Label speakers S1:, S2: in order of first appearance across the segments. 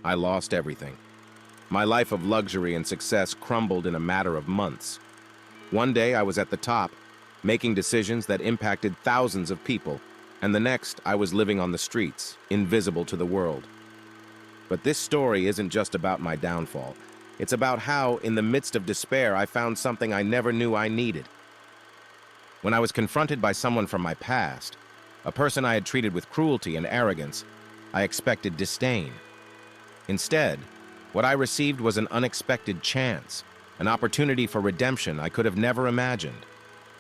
S1: I lost everything. My life of luxury and success crumbled in a matter of months. One day I was at the top, making decisions that impacted thousands of people, and the next I was living on the streets, invisible to the world. But this story isn't just about my downfall. It's about how, in the midst of despair, I found something I never knew I needed. When I was confronted by someone from my past, a person I had treated with cruelty and arrogance, I expected disdain. Instead, what I received was an unexpected chance, an opportunity for redemption I could have never imagined.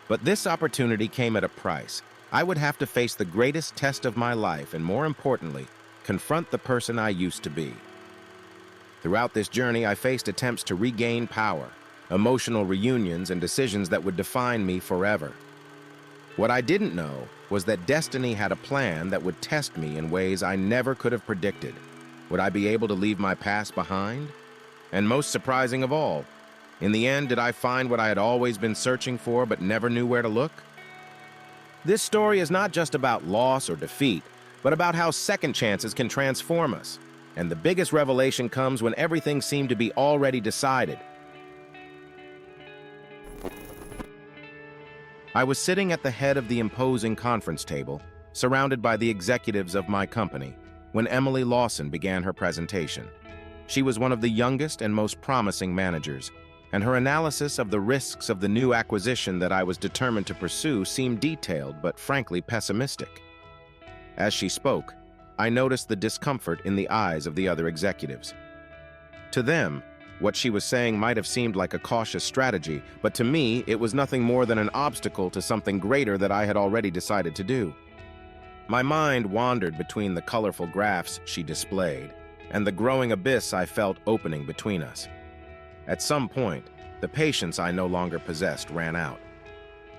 S1: But this opportunity came at a price. I would have to face the greatest test of my life and, more importantly, confront the person I used to be. Throughout this journey, I faced attempts to regain power, emotional reunions, and decisions that would define me forever. What I didn't know was that destiny had a plan that would test me in ways I never could have predicted. Would I be able to leave my past behind? And most surprising of all, in the end, did I find what I had always been searching for but never knew where to look? This story is not just about loss or defeat, but about how second chances can transform us. And the biggest revelation comes when everything seemed to be already decided. I was sitting at the head of the imposing conference table, surrounded by the executives of my company, when Emily Lawson began her presentation. She was one of the youngest and most promising managers, and her analysis of the risks of the new acquisition that I was determined to pursue seemed detailed but frankly pessimistic. As she spoke, I noticed the discomfort in the eyes of the other executives. To them, what she was saying might have seemed like a cautious strategy, but to me, it was nothing more than an obstacle to something greater that I had already decided to do. My mind wandered between the colorful graphs she displayed and the growing abyss I felt opening between us. At some point, the patience I no longer possessed ran out.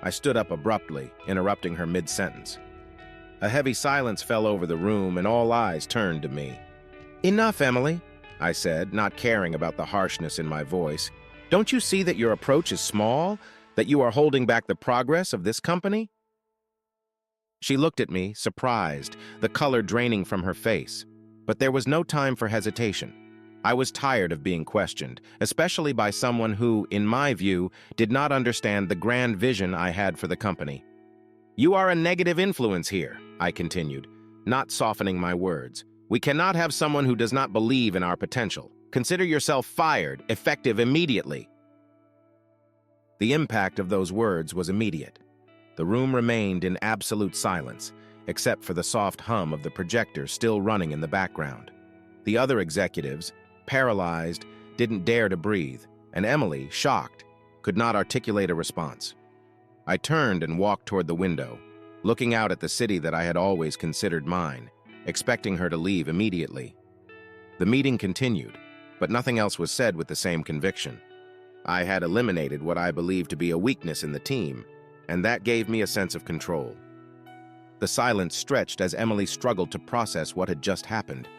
S1: I stood up abruptly, interrupting her mid-sentence. A heavy silence fell over the room and all eyes turned to me. "Enough, Emily," I said, not caring about the harshness in my voice. "Don't you see that your approach is small, that you are holding back the progress of this company?" She looked at me, surprised, the color draining from her face. But there was no time for hesitation. I was tired of being questioned, especially by someone who, in my view, did not understand the grand vision I had for the company. "You are a negative influence here," I continued, not softening my words. "We cannot have someone who does not believe in our potential. Consider yourself fired, effective immediately." The impact of those words was immediate. The room remained in absolute silence, except for the soft hum of the projector still running in the background. The other executives, paralyzed, didn't dare to breathe, and Emily, shocked, could not articulate a response. I turned and walked toward the window, looking out at the city that I had always considered mine, expecting her to leave immediately. The meeting continued, but nothing else was said with the same conviction. I had eliminated what I believed to be a weakness in the team, and that gave me a sense of control. The silence stretched as Emily struggled to process what had just happened.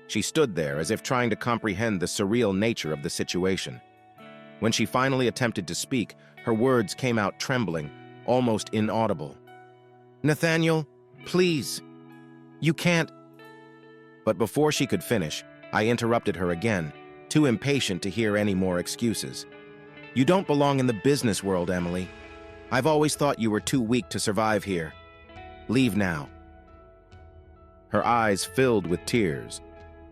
S1: She stood there as if trying to comprehend the surreal nature of the situation. When she finally attempted to speak, her words came out trembling, almost inaudible. "Nathaniel, please, you can't—" But before she could finish, I interrupted her again, too impatient to hear any more excuses. "You don't belong in the business world, Emily. I've always thought you were too weak to survive here. Leave now." Her eyes filled with tears,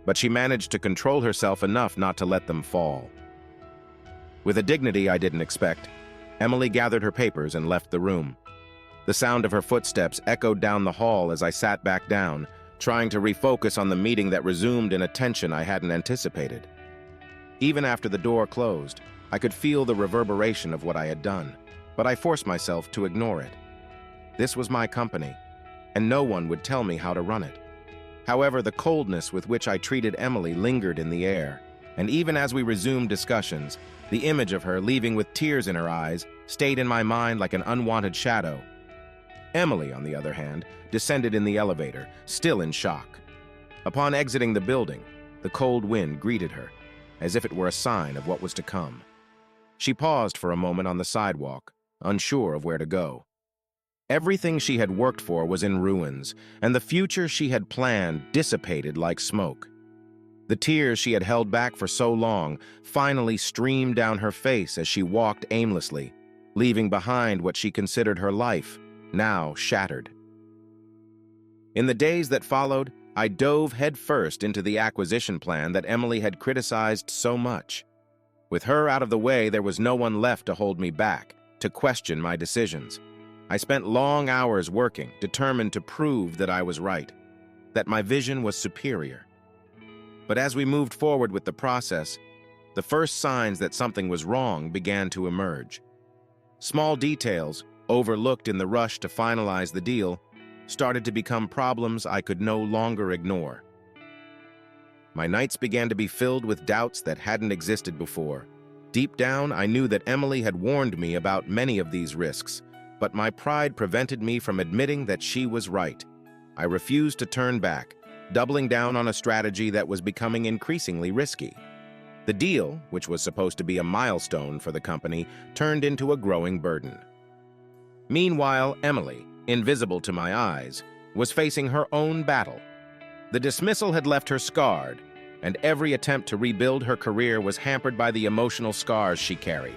S1: but she managed to control herself enough not to let them fall. With a dignity I didn't expect, Emily gathered her papers and left the room. The sound of her footsteps echoed down the hall as I sat back down, trying to refocus on the meeting that resumed in a tension I hadn't anticipated. Even after the door closed, I could feel the reverberation of what I had done, but I forced myself to ignore it. This was my company, and no one would tell me how to run it. However, the coldness with which I treated Emily lingered in the air, and even as we resumed discussions, the image of her leaving with tears in her eyes stayed in my mind like an unwanted shadow. Emily, on the other hand, descended in the elevator, still in shock. Upon exiting the building, the cold wind greeted her, as if it were a sign of what was to come. She paused for a moment on the sidewalk, unsure of where to go. Everything she had worked for was in ruins, and the future she had planned dissipated like smoke. The tears she had held back for so long finally streamed down her face as she walked aimlessly, leaving behind what she considered her life, now shattered. In the days that followed, I dove headfirst into the acquisition plan that Emily had criticized so much. With her out of the way, there was no one left to hold me back, to question my decisions. I spent long hours working, determined to prove that I was right, that my vision was superior. But as we moved forward with the process, the first signs that something was wrong began to emerge. Small details, overlooked in the rush to finalize the deal, started to become problems I could no longer ignore. My nights began to be filled with doubts that hadn't existed before. Deep down, I knew that Emily had warned me about many of these risks, but my pride prevented me from admitting that she was right. I refused to turn back, doubling down on a strategy that was becoming increasingly risky. The deal, which was supposed to be a milestone for the company, turned into a growing burden. Meanwhile, Emily, invisible to my eyes, was facing her own battle. The dismissal had left her scarred, and every attempt to rebuild her career was hampered by the emotional scars she carried.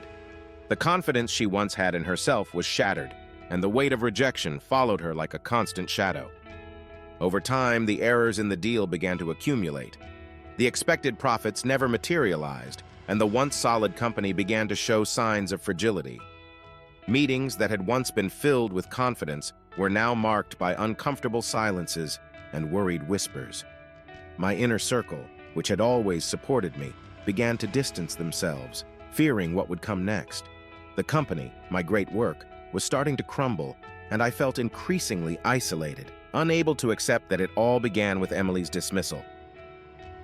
S1: The confidence she once had in herself was shattered, and the weight of rejection followed her like a constant shadow. Over time, the errors in the deal began to accumulate. The expected profits never materialized, and the once solid company began to show signs of fragility. Meetings that had once been filled with confidence were now marked by uncomfortable silences and worried whispers. My inner circle, which had always supported me, began to distance themselves, fearing what would come next. The company, my great work, was starting to crumble, and I felt increasingly isolated, unable to accept that it all began with Emily's dismissal.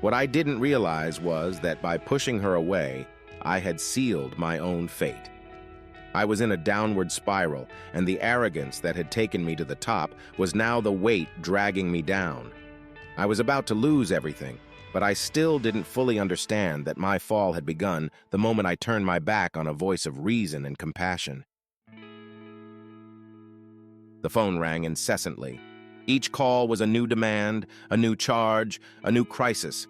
S1: What I didn't realize was that by pushing her away, I had sealed my own fate. I was in a downward spiral, and the arrogance that had taken me to the top was now the weight dragging me down. I was about to lose everything, but I still didn't fully understand that my fall had begun the moment I turned my back on a voice of reason and compassion. The phone rang incessantly. Each call was a new demand, a new charge, a new crisis.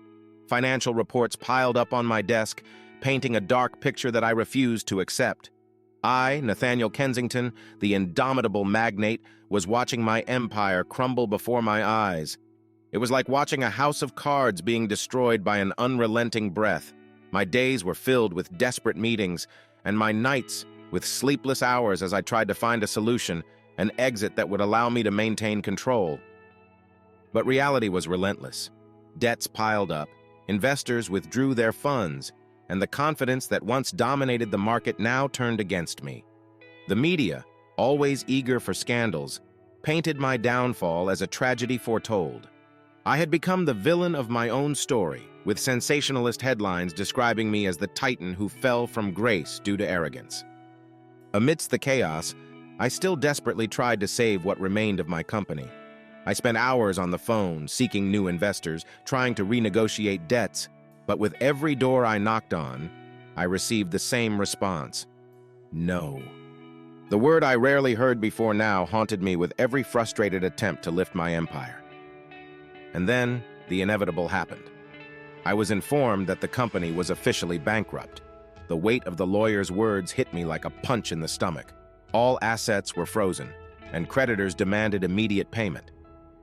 S1: Financial reports piled up on my desk, painting a dark picture that I refused to accept. I, Nathaniel Kensington, the indomitable magnate, was watching my empire crumble before my eyes. It was like watching a house of cards being destroyed by an unrelenting breath. My days were filled with desperate meetings, and my nights with sleepless hours as I tried to find a solution, an exit that would allow me to maintain control. But reality was relentless. Debts piled up, investors withdrew their funds, and the confidence that once dominated the market now turned against me. The media, always eager for scandals, painted my downfall as a tragedy foretold. I had become the villain of my own story, with sensationalist headlines describing me as the titan who fell from grace due to arrogance. Amidst the chaos, I still desperately tried to save what remained of my company. I spent hours on the phone, seeking new investors, trying to renegotiate debts, but with every door I knocked on, I received the same response: no. The word I rarely heard before now haunted me with every frustrated attempt to lift my empire. And then, the inevitable happened. I was informed that the company was officially bankrupt. The weight of the lawyer's words hit me like a punch in the stomach. All assets were frozen, and creditors demanded immediate payment.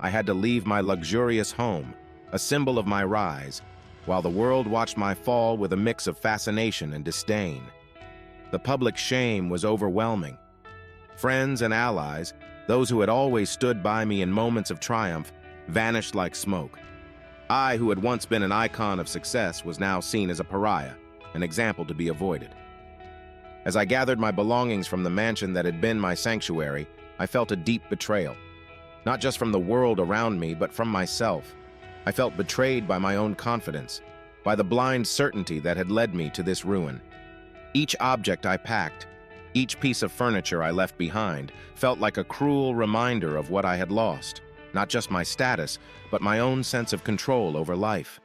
S1: I had to leave my luxurious home, a symbol of my rise, while the world watched my fall with a mix of fascination and disdain. The public shame was overwhelming. Friends and allies, those who had always stood by me in moments of triumph, vanished like smoke. I, who had once been an icon of success, was now seen as a pariah, an example to be avoided. As I gathered my belongings from the mansion that had been my sanctuary, I felt a deep betrayal. Not just from the world around me, but from myself. I felt betrayed by my own confidence, by the blind certainty that had led me to this ruin. Each object I packed, each piece of furniture I left behind, felt like a cruel reminder of what I had lost, not just my status, but my own sense of control over life.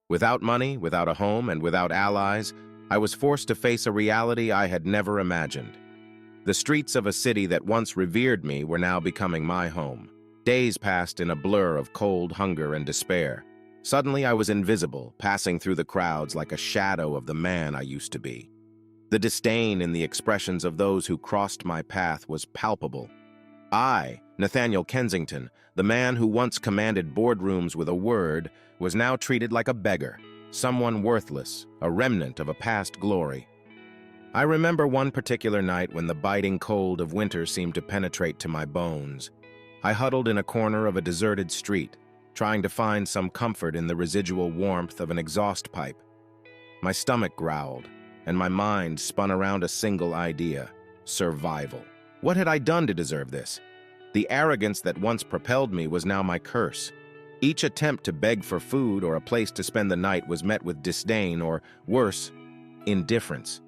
S1: Without money, without a home, and without allies, I was forced to face a reality I had never imagined. The streets of a city that once revered me were now becoming my home. Days passed in a blur of cold hunger and despair. Suddenly I was invisible, passing through the crowds like a shadow of the man I used to be. The disdain in the expressions of those who crossed my path was palpable. I, Nathaniel Kensington, the man who once commanded boardrooms with a word, was now treated like a beggar, someone worthless, a remnant of a past glory. I remember one particular night when the biting cold of winter seemed to penetrate to my bones. I huddled in a corner of a deserted street, trying to find some comfort in the residual warmth of an exhaust pipe. My stomach growled, and my mind spun around a single idea: survival. What had I done to deserve this? The arrogance that once propelled me was now my curse. Each attempt to beg for food or a place to spend the night was met with disdain or, worse, indifference.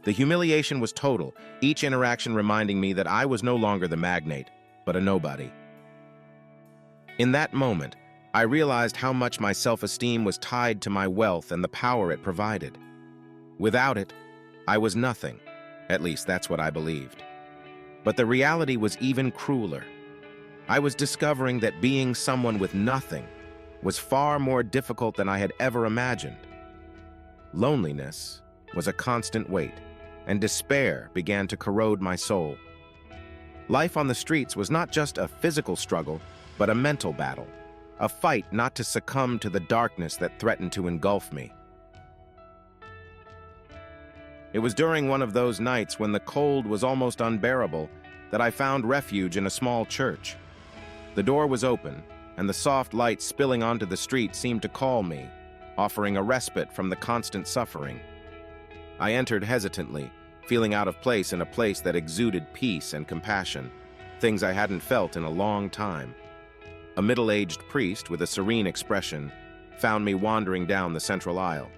S1: The humiliation was total, each interaction reminding me that I was no longer the magnate, but a nobody. In that moment, I realized how much my self-esteem was tied to my wealth and the power it provided. Without it, I was nothing. At least that's what I believed. But the reality was even crueler. I was discovering that being someone with nothing was far more difficult than I had ever imagined. Loneliness was a constant weight, and despair began to corrode my soul. Life on the streets was not just a physical struggle, but a mental battle, a fight not to succumb to the darkness that threatened to engulf me. It was during one of those nights when the cold was almost unbearable that I found refuge in a small church. The door was open, and the soft light spilling onto the street seemed to call me, offering a respite from the constant suffering. I entered hesitantly, feeling out of place in a place that exuded peace and compassion, things I hadn't felt in a long time. A middle-aged priest with a serene expression found me wandering down the central aisle.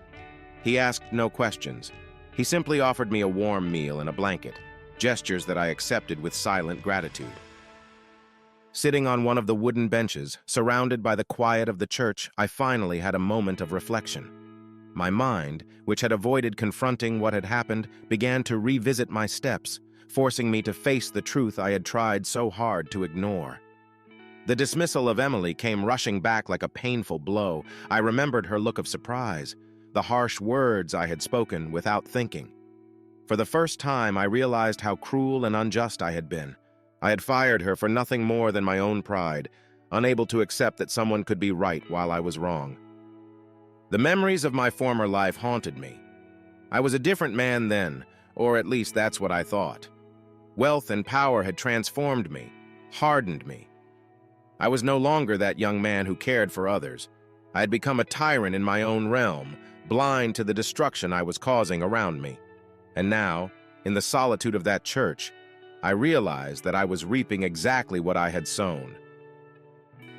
S1: He asked no questions. He simply offered me a warm meal and a blanket, gestures that I accepted with silent gratitude. Sitting on one of the wooden benches, surrounded by the quiet of the church, I finally had a moment of reflection. My mind, which had avoided confronting what had happened, began to revisit my steps, forcing me to face the truth I had tried so hard to ignore. The dismissal of Emily came rushing back like a painful blow. I remembered her look of surprise, the harsh words I had spoken without thinking. For the first time, I realized how cruel and unjust I had been. I had fired her for nothing more than my own pride, unable to accept that someone could be right while I was wrong. The memories of my former life haunted me. I was a different man then, or at least that's what I thought. Wealth and power had transformed me, hardened me. I was no longer that young man who cared for others. I had become a tyrant in my own realm, blind to the destruction I was causing around me. And now, in the solitude of that church, I realized that I was reaping exactly what I had sown.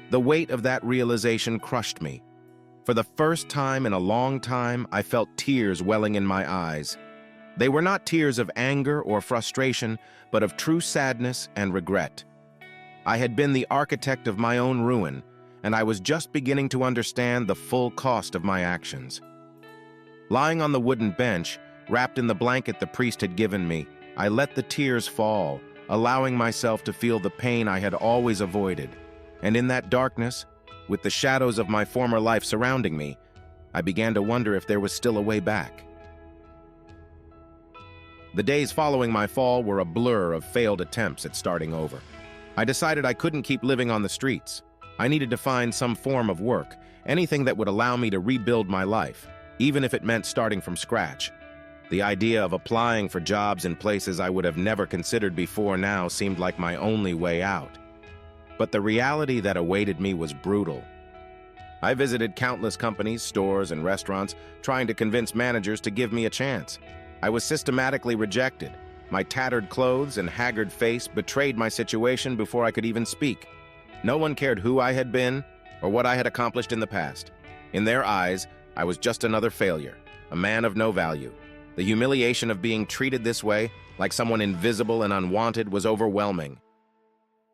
S1: The weight of that realization crushed me. For the first time in a long time, I felt tears welling in my eyes. They were not tears of anger or frustration, but of true sadness and regret. I had been the architect of my own ruin, and I was just beginning to understand the full cost of my actions. Lying on the wooden bench, wrapped in the blanket the priest had given me, I let the tears fall, allowing myself to feel the pain I had always avoided. And in that darkness, with the shadows of my former life surrounding me, I began to wonder if there was still a way back. The days following my fall were a blur of failed attempts at starting over. I decided I couldn't keep living on the streets. I needed to find some form of work, anything that would allow me to rebuild my life, even if it meant starting from scratch. The idea of applying for jobs in places I would have never considered before now seemed like my only way out. But the reality that awaited me was brutal. I visited countless companies, stores, and restaurants, trying to convince managers to give me a chance. I was systematically rejected. My tattered clothes and haggard face betrayed my situation before I could even speak. No one cared who I had been or what I had accomplished in the past. In their eyes, I was just another failure, a man of no value. The humiliation of being treated this way, like someone invisible and unwanted, was overwhelming.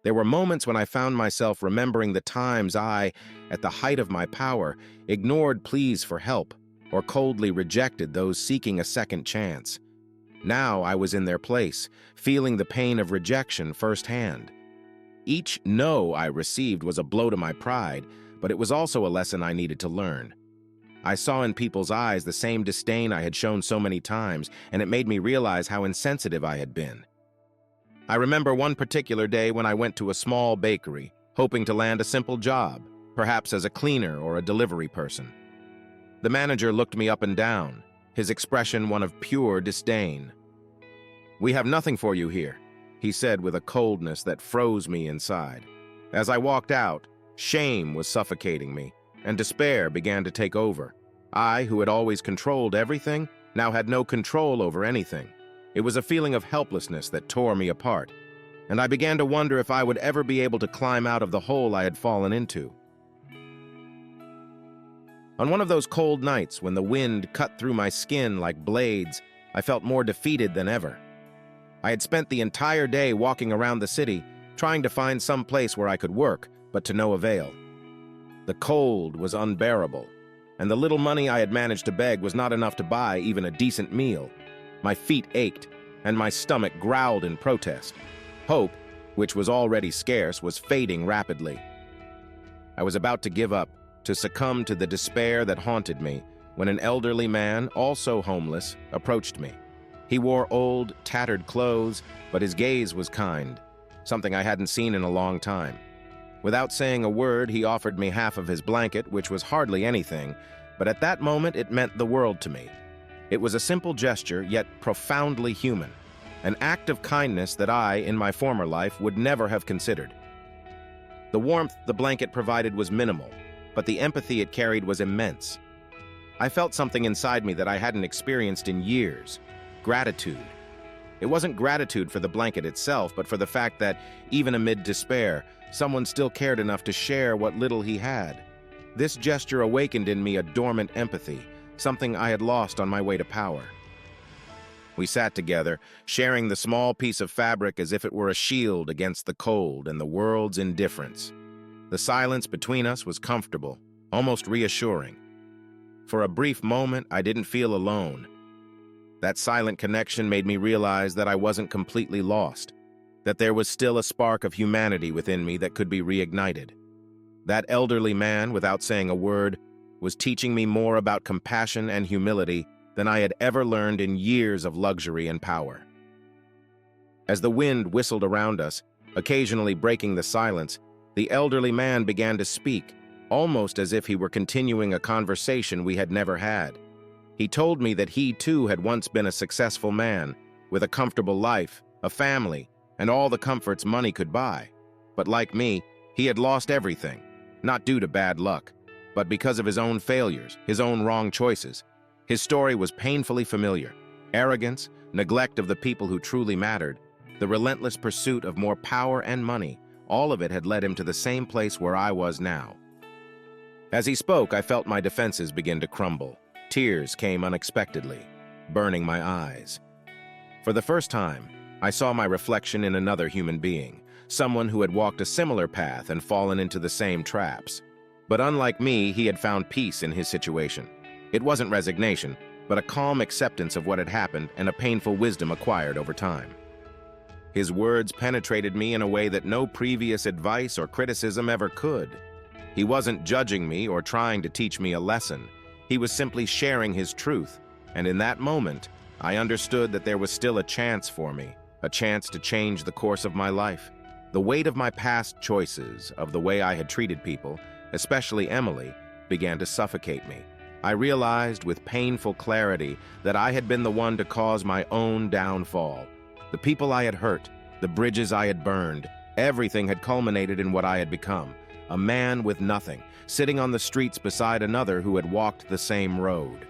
S1: There were moments when I found myself remembering the times I, at the height of my power, ignored pleas for help or coldly rejected those seeking a second chance. Now I was in their place, feeling the pain of rejection firsthand. Each no I received was a blow to my pride, but it was also a lesson I needed to learn. I saw in people's eyes the same disdain I had shown so many times, and it made me realize how insensitive I had been. I remember one particular day when I went to a small bakery, hoping to land a simple job, perhaps as a cleaner or a delivery person. The manager looked me up and down, his expression one of pure disdain. "We have nothing for you here," he said with a coldness that froze me inside. As I walked out, shame was suffocating me, and despair began to take over. I, who had always controlled everything, now had no control over anything. It was a feeling of helplessness that tore me apart, and I began to wonder if I would ever be able to climb out of the hole I had fallen into. On one of those cold nights when the wind cut through my skin like blades, I felt more defeated than ever. I had spent the entire day walking around the city, trying to find some place where I could work, but to no avail. The cold was unbearable, and the little money I had managed to beg was not enough to buy even a decent meal. My feet ached, and my stomach growled in protest. Hope, which was already scarce, was fading rapidly. I was about to give up, to succumb to the despair that haunted me, when an elderly man, also homeless, approached me. He wore old, tattered clothes, but his gaze was kind, something I hadn't seen in a long time. Without saying a word, he offered me half of his blanket, which was hardly anything, but at that moment it meant the world to me. It was a simple gesture, yet profoundly human, an act of kindness that I, in my former life, would never have considered. The warmth the blanket provided was minimal, but the empathy it carried was immense. I felt something inside me that I hadn't experienced in years: gratitude. It wasn't gratitude for the blanket itself, but for the fact that, even amid despair, someone still cared enough to share what little he had. This gesture awakened in me a dormant empathy, something I had lost on my way to power. We sat together, sharing the small piece of fabric as if it were a shield against the cold and the world's indifference. The silence between us was comfortable, almost reassuring. For a brief moment, I didn't feel alone. That silent connection made me realize that I wasn't completely lost, that there was still a spark of humanity within me that could be reignited. That elderly man, without saying a word, was teaching me more about compassion and humility than I had ever learned in years of luxury and power. As the wind whistled around us, occasionally breaking the silence, the elderly man began to speak, almost as if he were continuing a conversation we had never had. He told me that he too had once been a successful man, with a comfortable life, a family, and all the comforts money could buy. But like me, he had lost everything, not due to bad luck, but because of his own failures, his own wrong choices. His story was painfully familiar: arrogance, neglect of the people who truly mattered, the relentless pursuit of more power and money. All of it had led him to the same place where I was now. As he spoke, I felt my defenses begin to crumble. Tears came unexpectedly, burning my eyes. For the first time, I saw my reflection in another human being, someone who had walked a similar path and fallen into the same traps. But unlike me, he had found peace in his situation. It wasn't resignation, but a calm acceptance of what had happened and a painful wisdom acquired over time. His words penetrated me in a way that no previous advice or criticism ever could. He wasn't judging me or trying to teach me a lesson. He was simply sharing his truth, and in that moment, I understood that there was still a chance for me, a chance to change the course of my life. The weight of my past choices, of the way I had treated people, especially Emily, began to suffocate me. I realized with painful clarity that I had been the one to cause my own downfall. The people I had hurt, the bridges I had burned, everything had culminated in what I had become: a man with nothing, sitting on the streets beside another who had walked the same road.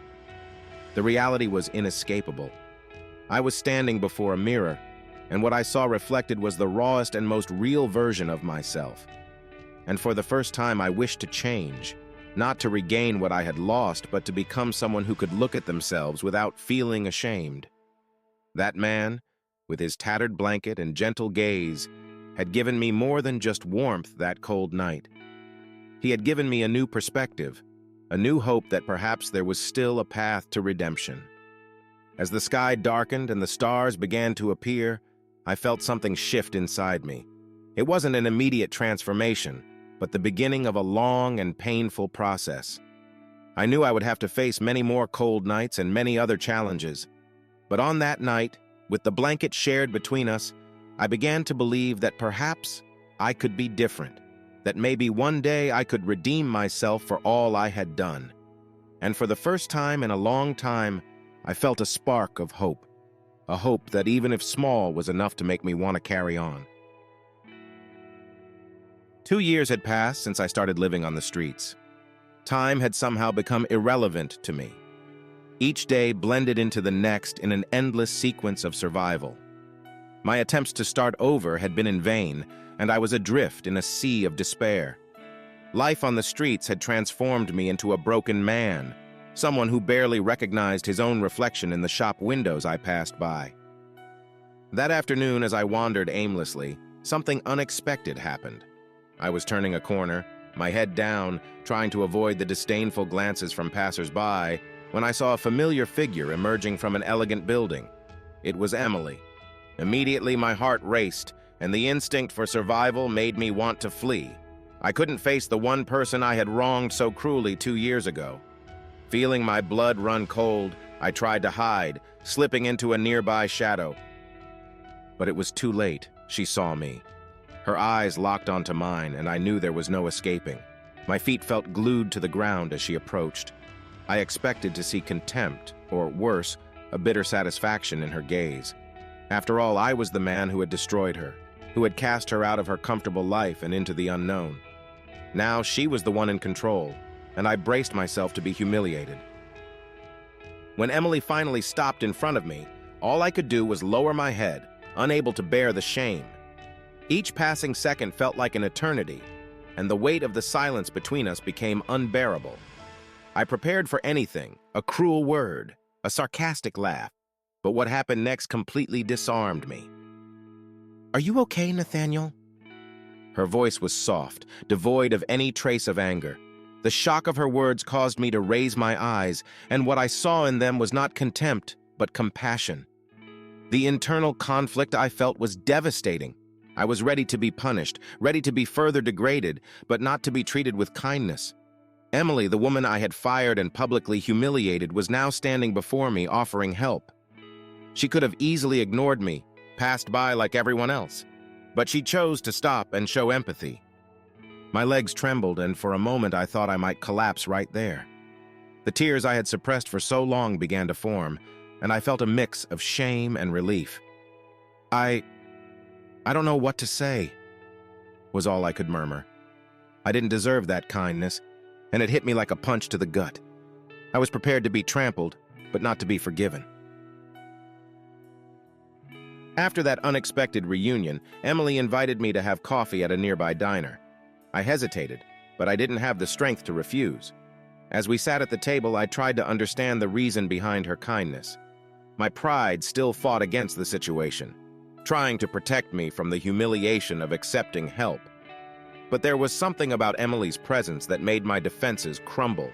S1: The reality was inescapable. I was standing before a mirror, and what I saw reflected was the rawest and most real version of myself. And for the first time, I wished to change, not to regain what I had lost, but to become someone who could look at themselves without feeling ashamed. That man, with his tattered blanket and gentle gaze, had given me more than just warmth that cold night. He had given me a new perspective, a new hope that perhaps there was still a path to redemption. As the sky darkened and the stars began to appear, I felt something shift inside me. It wasn't an immediate transformation, but the beginning of a long and painful process. I knew I would have to face many more cold nights and many other challenges. But on that night, with the blanket shared between us, I began to believe that perhaps I could be different, that maybe one day I could redeem myself for all I had done. And for the first time in a long time, I felt a spark of hope, a hope that even if small was enough to make me want to carry on. 2 years had passed since I started living on the streets. Time had somehow become irrelevant to me. Each day blended into the next in an endless sequence of survival. My attempts to start over had been in vain, and I was adrift in a sea of despair. Life on the streets had transformed me into a broken man, someone who barely recognized his own reflection in the shop windows I passed by. That afternoon, as I wandered aimlessly, something unexpected happened. I was turning a corner, my head down, trying to avoid the disdainful glances from passers-by, when I saw a familiar figure emerging from an elegant building. It was Emily. Immediately, my heart raced, and the instinct for survival made me want to flee. I couldn't face the one person I had wronged so cruelly 2 years ago. Feeling my blood run cold, I tried to hide, slipping into a nearby shadow. But it was too late. She saw me. Her eyes locked onto mine, and I knew there was no escaping. My feet felt glued to the ground as she approached. I expected to see contempt, or worse, a bitter satisfaction in her gaze. After all, I was the man who had destroyed her, who had cast her out of her comfortable life and into the unknown. Now she was the one in control, and I braced myself to be humiliated. When Emily finally stopped in front of me, all I could do was lower my head, unable to bear the shame. Each passing second felt like an eternity, and the weight of the silence between us became unbearable. I prepared for anything, a cruel word, a sarcastic laugh, but what happened next completely disarmed me. "Are you okay, Nathaniel?" Her voice was soft, devoid of any trace of anger. The shock of her words caused me to raise my eyes, and what I saw in them was not contempt, but compassion. The internal conflict I felt was devastating. I was ready to be punished, ready to be further degraded, but not to be treated with kindness. Emily, the woman I had fired and publicly humiliated, was now standing before me, offering help. She could have easily ignored me, passed by like everyone else, but she chose to stop and show empathy. My legs trembled, and for a moment I thought I might collapse right there. The tears I had suppressed for so long began to form, and I felt a mix of shame and relief. I don't know what to say," was all I could murmur. I didn't deserve that kindness, and it hit me like a punch to the gut. I was prepared to be trampled, but not to be forgiven. After that unexpected reunion, Emily invited me to have coffee at a nearby diner. I hesitated, but I didn't have the strength to refuse. As we sat at the table, I tried to understand the reason behind her kindness. My pride still fought against the situation, trying to protect me from the humiliation of accepting help. But there was something about Emily's presence that made my defenses crumble.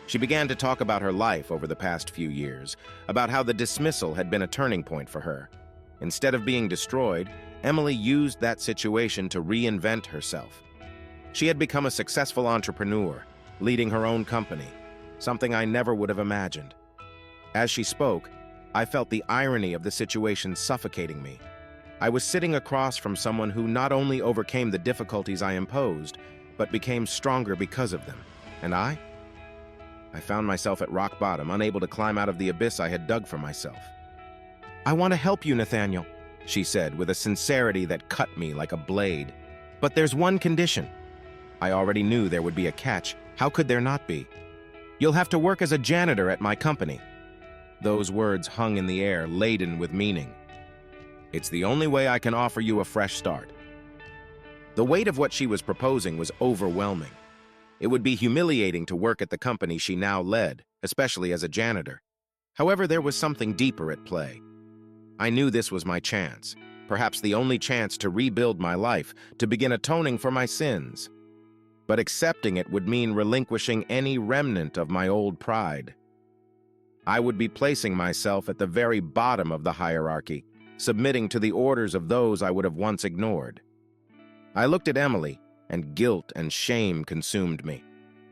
S1: She began to talk about her life over the past few years, about how the dismissal had been a turning point for her. Instead of being destroyed, Emily used that situation to reinvent herself. She had become a successful entrepreneur, leading her own company, something I never would have imagined. As she spoke, I felt the irony of the situation suffocating me. I was sitting across from someone who not only overcame the difficulties I imposed, but became stronger because of them. And I found myself at rock bottom, unable to climb out of the abyss I had dug for myself. "I want to help you, Nathaniel," she said with a sincerity that cut me like a blade. "But there's one condition." I already knew there would be a catch. How could there not be? "You'll have to work as a janitor at my company." Those words hung in the air, laden with meaning. "It's the only way I can offer you a fresh start." The weight of what she was proposing was overwhelming. It would be humiliating to work at the company she now led, especially as a janitor. However, there was something deeper at play. I knew this was my chance, perhaps the only chance to rebuild my life, to begin atoning for my sins. But accepting it would mean relinquishing any remnant of my old pride. I would be placing myself at the very bottom of the hierarchy, submitting to the orders of those I would have once ignored. I looked at Emily, and guilt and shame consumed me.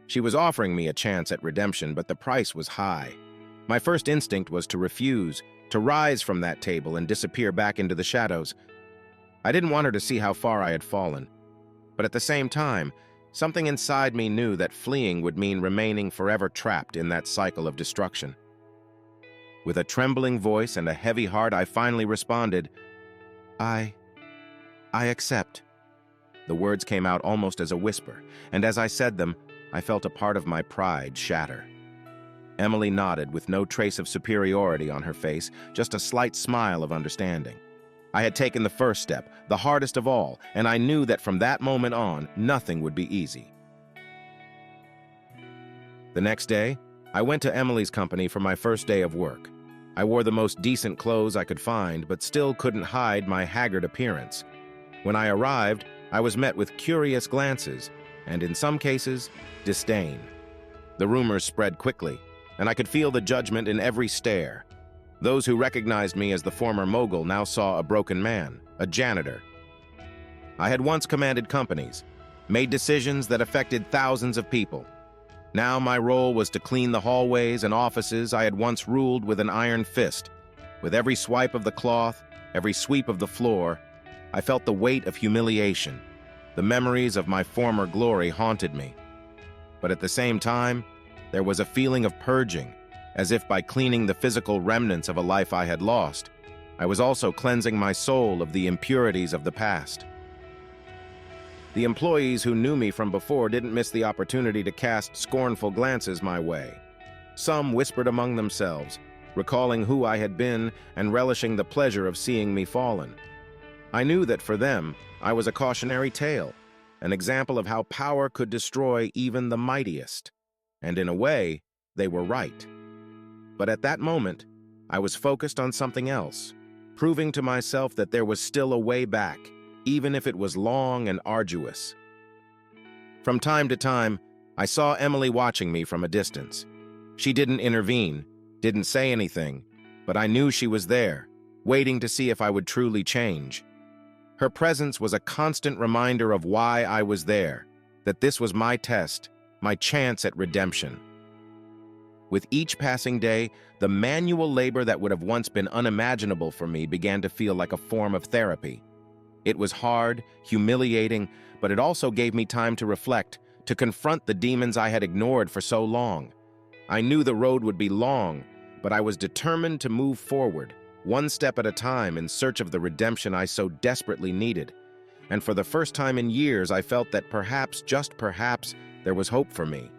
S1: She was offering me a chance at redemption, but the price was high. My first instinct was to refuse, to rise from that table and disappear back into the shadows. I didn't want her to see how far I had fallen. But at the same time, something inside me knew that fleeing would mean remaining forever trapped in that cycle of destruction. With a trembling voice and a heavy heart, I finally responded, I accept. The words came out almost as a whisper, and as I said them, I felt a part of my pride shatter. Emily nodded with no trace of superiority on her face, just a slight smile of understanding. I had taken the first step, the hardest of all, and I knew that from that moment on, nothing would be easy. The next day, I went to Emily's company for my first day of work. I wore the most decent clothes I could find, but still couldn't hide my haggard appearance. When I arrived, I was met with curious glances, and in some cases, disdain. The rumors spread quickly, and I could feel the judgment in every stare. Those who recognized me as the former mogul now saw a broken man, a janitor. I had once commanded companies, made decisions that affected thousands of people. Now my role was to clean the hallways and offices I had once ruled with an iron fist. With every swipe of the cloth, every sweep of the floor, I felt the weight of humiliation. The memories of my former glory haunted me. But at the same time, there was a feeling of purging, as if by cleaning the physical remnants of a life I had lost, I was also cleansing my soul of the impurities of the past. The employees who knew me from before didn't miss the opportunity to cast scornful glances my way. Some whispered among themselves, recalling who I had been and relishing the pleasure of seeing me fallen. I knew that for them, I was a cautionary tale, an example of how power could destroy even the mightiest. And in a way, they were right. But at that moment, I was focused on something else, proving to myself that there was still a way back, even if it was long and arduous. From time to time, I saw Emily watching me from a distance. She didn't intervene, didn't say anything, but I knew she was there, waiting to see if I would truly change. Her presence was a constant reminder of why I was there, that this was my test, my chance at redemption. With each passing day, the manual labor that would have once been unimaginable for me began to feel like a form of therapy. It was hard, humiliating, but it also gave me time to reflect, to confront the demons I had ignored for so long. I knew the road would be long, but I was determined to move forward, one step at a time in search of the redemption I so desperately needed. And for the first time in years, I felt that perhaps, just perhaps, there was hope for me.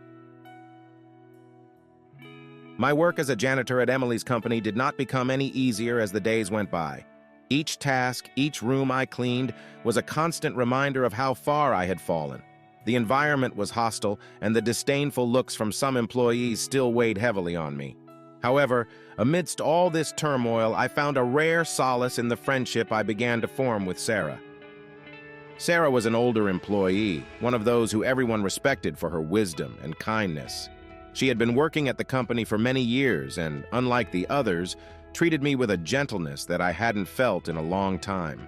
S1: My work as a janitor at Emily's company did not become any easier as the days went by. Each task, each room I cleaned, was a constant reminder of how far I had fallen. The environment was hostile, and the disdainful looks from some employees still weighed heavily on me. However, amidst all this turmoil, I found a rare solace in the friendship I began to form with Sarah. Sarah was an older employee, one of those who everyone respected for her wisdom and kindness. She had been working at the company for many years and, unlike the others, treated me with a gentleness that I hadn't felt in a long time.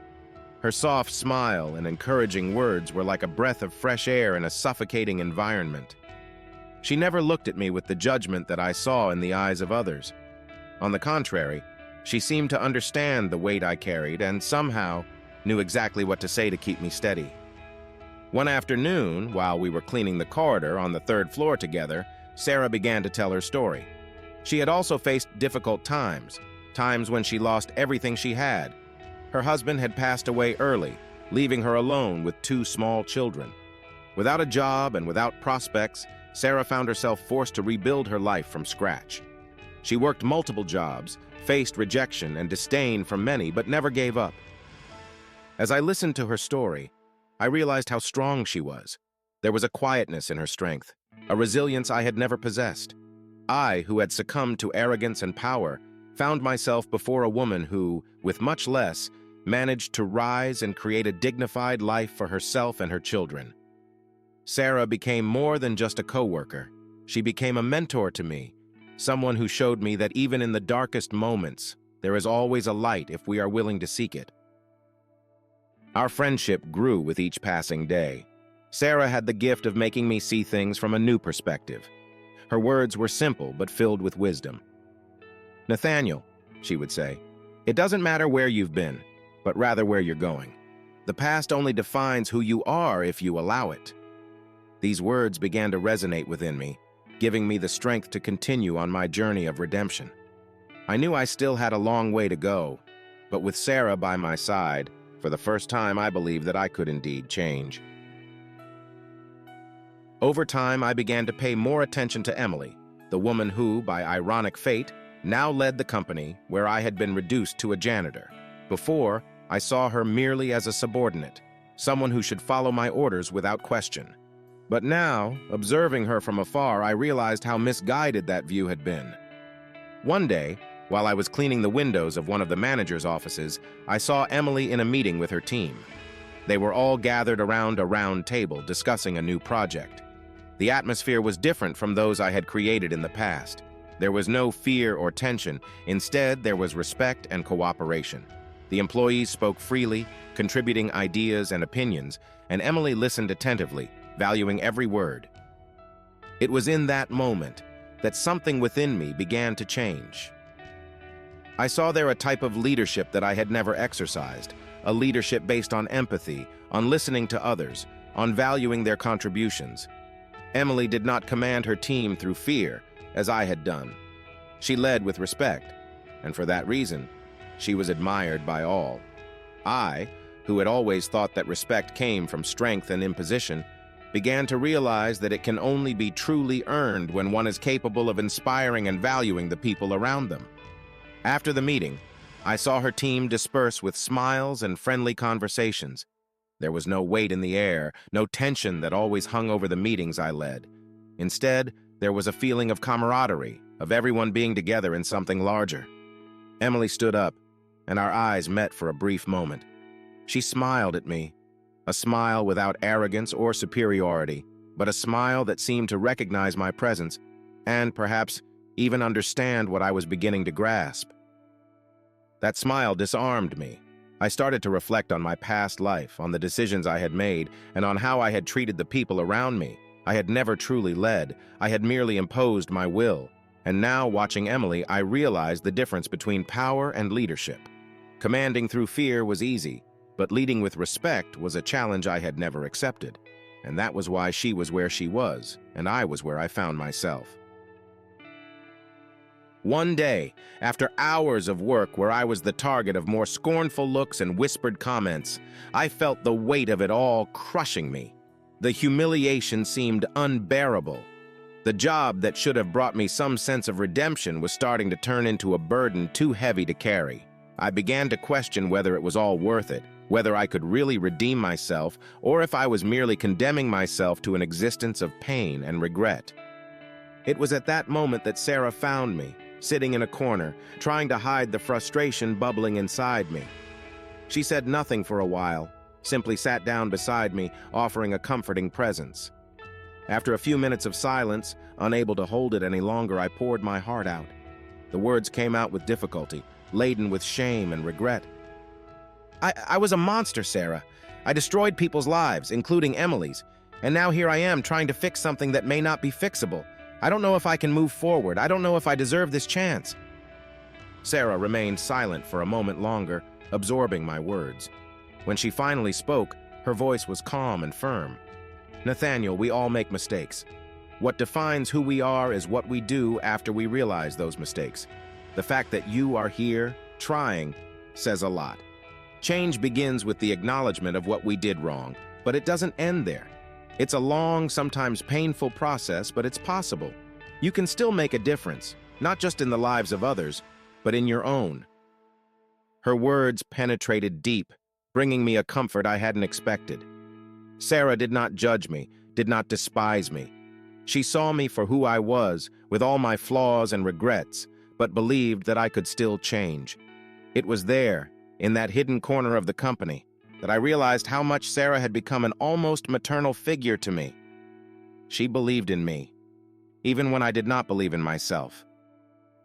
S1: Her soft smile and encouraging words were like a breath of fresh air in a suffocating environment. She never looked at me with the judgment that I saw in the eyes of others. On the contrary, she seemed to understand the weight I carried and somehow knew exactly what to say to keep me steady. One afternoon, while we were cleaning the corridor on the third floor together, Sarah began to tell her story. She had also faced difficult times when she lost everything she had. Her husband had passed away early, leaving her alone with 2 small children. Without a job and without prospects, Sarah found herself forced to rebuild her life from scratch. She worked multiple jobs, faced rejection and disdain from many, but never gave up. As I listened to her story, I realized how strong she was. There was a quietness in her strength, a resilience I had never possessed. I, who had succumbed to arrogance and power, found myself before a woman who, with much less, managed to rise and create a dignified life for herself and her children. Sarah became more than just a coworker. She became a mentor to me, someone who showed me that even in the darkest moments, there is always a light if we are willing to seek it. Our friendship grew with each passing day. Sarah had the gift of making me see things from a new perspective. Her words were simple but filled with wisdom. "Nathaniel," she would say, "it doesn't matter where you've been, but rather where you're going. The past only defines who you are if you allow it." These words began to resonate within me, giving me the strength to continue on my journey of redemption. I knew I still had a long way to go, but with Sarah by my side, for the first time I believed that I could indeed change. Over time, I began to pay more attention to Emily, the woman who, by ironic fate, now led the company where I had been reduced to a janitor. Before, I saw her merely as a subordinate, someone who should follow my orders without question. But now, observing her from afar, I realized how misguided that view had been. One day, while I was cleaning the windows of one of the manager's offices, I saw Emily in a meeting with her team. They were all gathered around a round table discussing a new project. The atmosphere was different from those I had created in the past. There was no fear or tension. Instead, there was respect and cooperation. The employees spoke freely, contributing ideas and opinions, and Emily listened attentively, valuing every word. It was in that moment that something within me began to change. I saw there a type of leadership that I had never exercised, a leadership based on empathy, on listening to others, on valuing their contributions. Emily did not command her team through fear, as I had done. She led with respect, and for that reason, she was admired by all. I, who had always thought that respect came from strength and imposition, began to realize that it can only be truly earned when one is capable of inspiring and valuing the people around them. After the meeting, I saw her team disperse with smiles and friendly conversations. There was no weight in the air, no tension that always hung over the meetings I led. Instead, there was a feeling of camaraderie, of everyone being together in something larger. Emily stood up, and our eyes met for a brief moment. She smiled at me, a smile without arrogance or superiority, but a smile that seemed to recognize my presence and, perhaps, even understand what I was beginning to grasp. That smile disarmed me. I started to reflect on my past life, on the decisions I had made, and on how I had treated the people around me. I had never truly led. I had merely imposed my will. And now, watching Emily, I realized the difference between power and leadership. Commanding through fear was easy, but leading with respect was a challenge I had never accepted. And that was why she was where she was, and I was where I found myself. One day, after hours of work where I was the target of more scornful looks and whispered comments, I felt the weight of it all crushing me. The humiliation seemed unbearable. The job that should have brought me some sense of redemption was starting to turn into a burden too heavy to carry. I began to question whether it was all worth it, whether I could really redeem myself, or if I was merely condemning myself to an existence of pain and regret. It was at that moment that Sarah found me, sitting in a corner, trying to hide the frustration bubbling inside me. She said nothing for a while, simply sat down beside me, offering a comforting presence. After a few minutes of silence, unable to hold it any longer, I poured my heart out. The words came out with difficulty, laden with shame and regret. I was a monster, Sarah. I destroyed people's lives, including Emily's, and now here I am trying to fix something that may not be fixable. I don't know if I can move forward. I don't know if I deserve this chance. Sarah remained silent for a moment longer, absorbing my words. When she finally spoke, her voice was calm and firm. Nathaniel, we all make mistakes. What defines who we are is what we do after we realize those mistakes. The fact that you are here, trying, says a lot. Change begins with the acknowledgement of what we did wrong, but it doesn't end there. It's a long, sometimes painful process, but it's possible. You can still make a difference, not just in the lives of others, but in your own. Her words penetrated deep, bringing me a comfort I hadn't expected. Sarah did not judge me, did not despise me. She saw me for who I was, with all my flaws and regrets, but believed that I could still change. It was there, in that hidden corner of the company, that I realized how much Sarah had become an almost maternal figure to me. She believed in me, even when I did not believe in myself.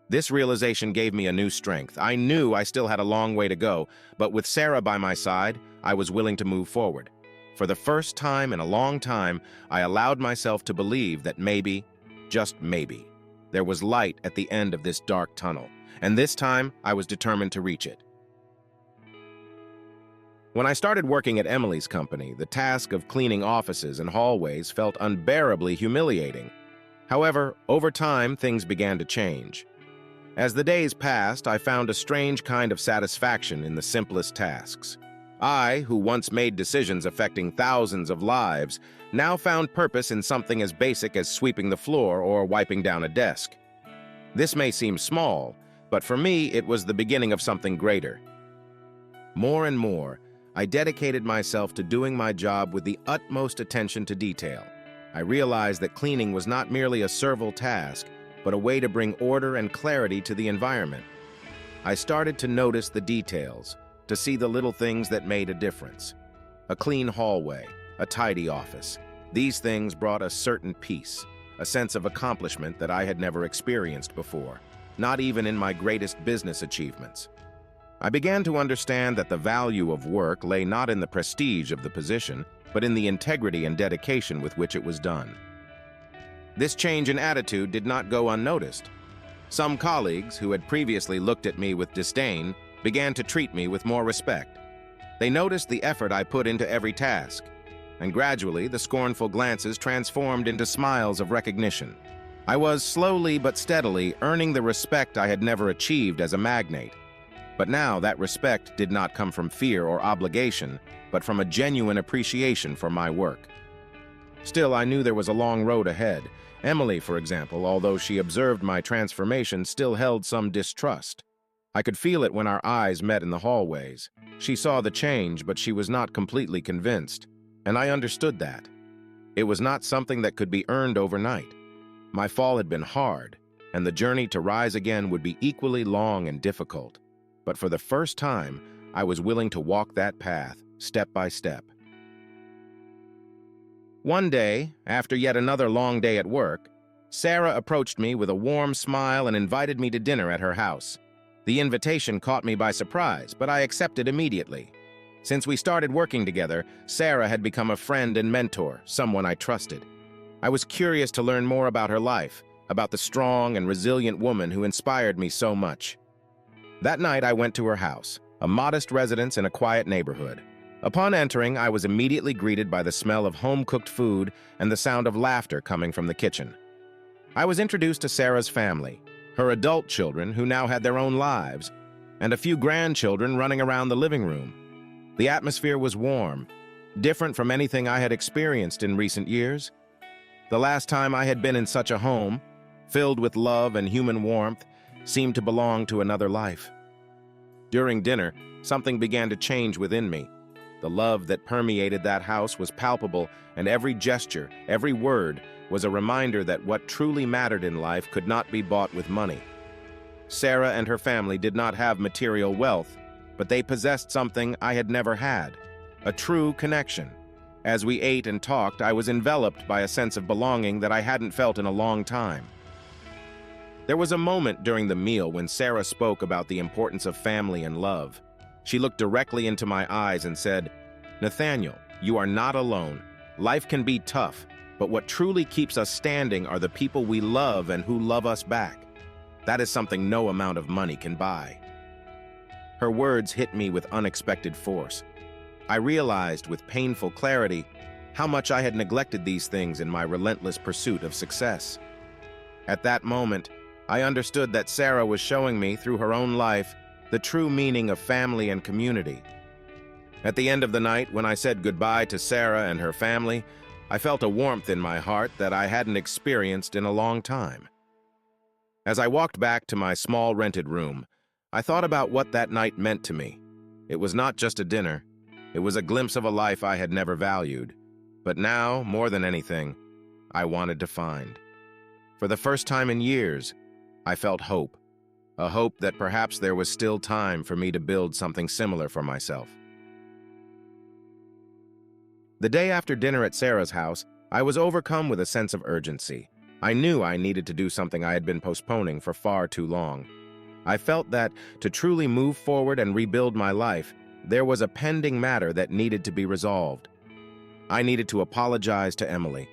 S1: This realization gave me a new strength. I knew I still had a long way to go, but with Sarah by my side, I was willing to move forward. For the first time in a long time, I allowed myself to believe that maybe, just maybe, there was light at the end of this dark tunnel, and this time I was determined to reach it. When I started working at Emily's company, the task of cleaning offices and hallways felt unbearably humiliating. However, over time, things began to change. As the days passed, I found a strange kind of satisfaction in the simplest tasks. I, who once made decisions affecting thousands of lives, now found purpose in something as basic as sweeping the floor or wiping down a desk. This may seem small, but for me, it was the beginning of something greater. More and more, I dedicated myself to doing my job with the utmost attention to detail. I realized that cleaning was not merely a servile task, but a way to bring order and clarity to the environment. I started to notice the details, to see the little things that made a difference. A clean hallway, a tidy office. These things brought a certain peace, a sense of accomplishment that I had never experienced before, not even in my greatest business achievements. I began to understand that the value of work lay not in the prestige of the position, but in the integrity and dedication with which it was done. This change in attitude did not go unnoticed. Some colleagues, who had previously looked at me with disdain, began to treat me with more respect. They noticed the effort I put into every task, and gradually the scornful glances transformed into smiles of recognition. I was slowly but steadily earning the respect I had never achieved as a magnate. But now that respect did not come from fear or obligation, but from a genuine appreciation for my work. Still, I knew there was a long road ahead. Emily, for example, although she observed my transformation, still held some distrust. I could feel it when our eyes met in the hallways. She saw the change, but she was not completely convinced, and I understood that. It was not something that could be earned overnight. My fall had been hard, and the journey to rise again would be equally long and difficult. But for the first time, I was willing to walk that path, step by step. One day, after yet another long day at work, Sarah approached me with a warm smile and invited me to dinner at her house. The invitation caught me by surprise, but I accepted immediately. Since we started working together, Sarah had become a friend and mentor, someone I trusted. I was curious to learn more about her life, about the strong and resilient woman who inspired me so much. That night, I went to her house, a modest residence in a quiet neighborhood. Upon entering, I was immediately greeted by the smell of home-cooked food and the sound of laughter coming from the kitchen. I was introduced to Sarah's family, her adult children who now had their own lives, and a few grandchildren running around the living room. The atmosphere was warm, different from anything I had experienced in recent years. The last time I had been in such a home, filled with love and human warmth, seemed to belong to another life. During dinner, something began to change within me. The love that permeated that house was palpable, and every gesture, every word, was a reminder that what truly mattered in life could not be bought with money. Sarah and her family did not have material wealth, but they possessed something I had never had, a true connection. As we ate and talked, I was enveloped by a sense of belonging that I hadn't felt in a long time. There was a moment during the meal when Sarah spoke about the importance of family and love. She looked directly into my eyes and said, "Nathaniel, you are not alone. Life can be tough, but what truly keeps us standing are the people we love and who love us back. That is something no amount of money can buy." Her words hit me with unexpected force. I realized with painful clarity how much I had neglected these things in my relentless pursuit of success. At that moment, I understood that Sarah was showing me, through her own life, the true meaning of family and community. At the end of the night, when I said goodbye to Sarah and her family, I felt a warmth in my heart that I hadn't experienced in a long time. As I walked back to my small rented room, I thought about what that night meant to me. It was not just a dinner. It was a glimpse of a life I had never valued. But now, more than anything, I wanted to find. For the first time in years, I felt hope. A hope that perhaps there was still time for me to build something similar for myself. The day after dinner at Sarah's house, I was overcome with a sense of urgency. I knew I needed to do something I had been postponing for far too long. I felt that to truly move forward and rebuild my life, there was a pending matter that needed to be resolved. I needed to apologize to Emily,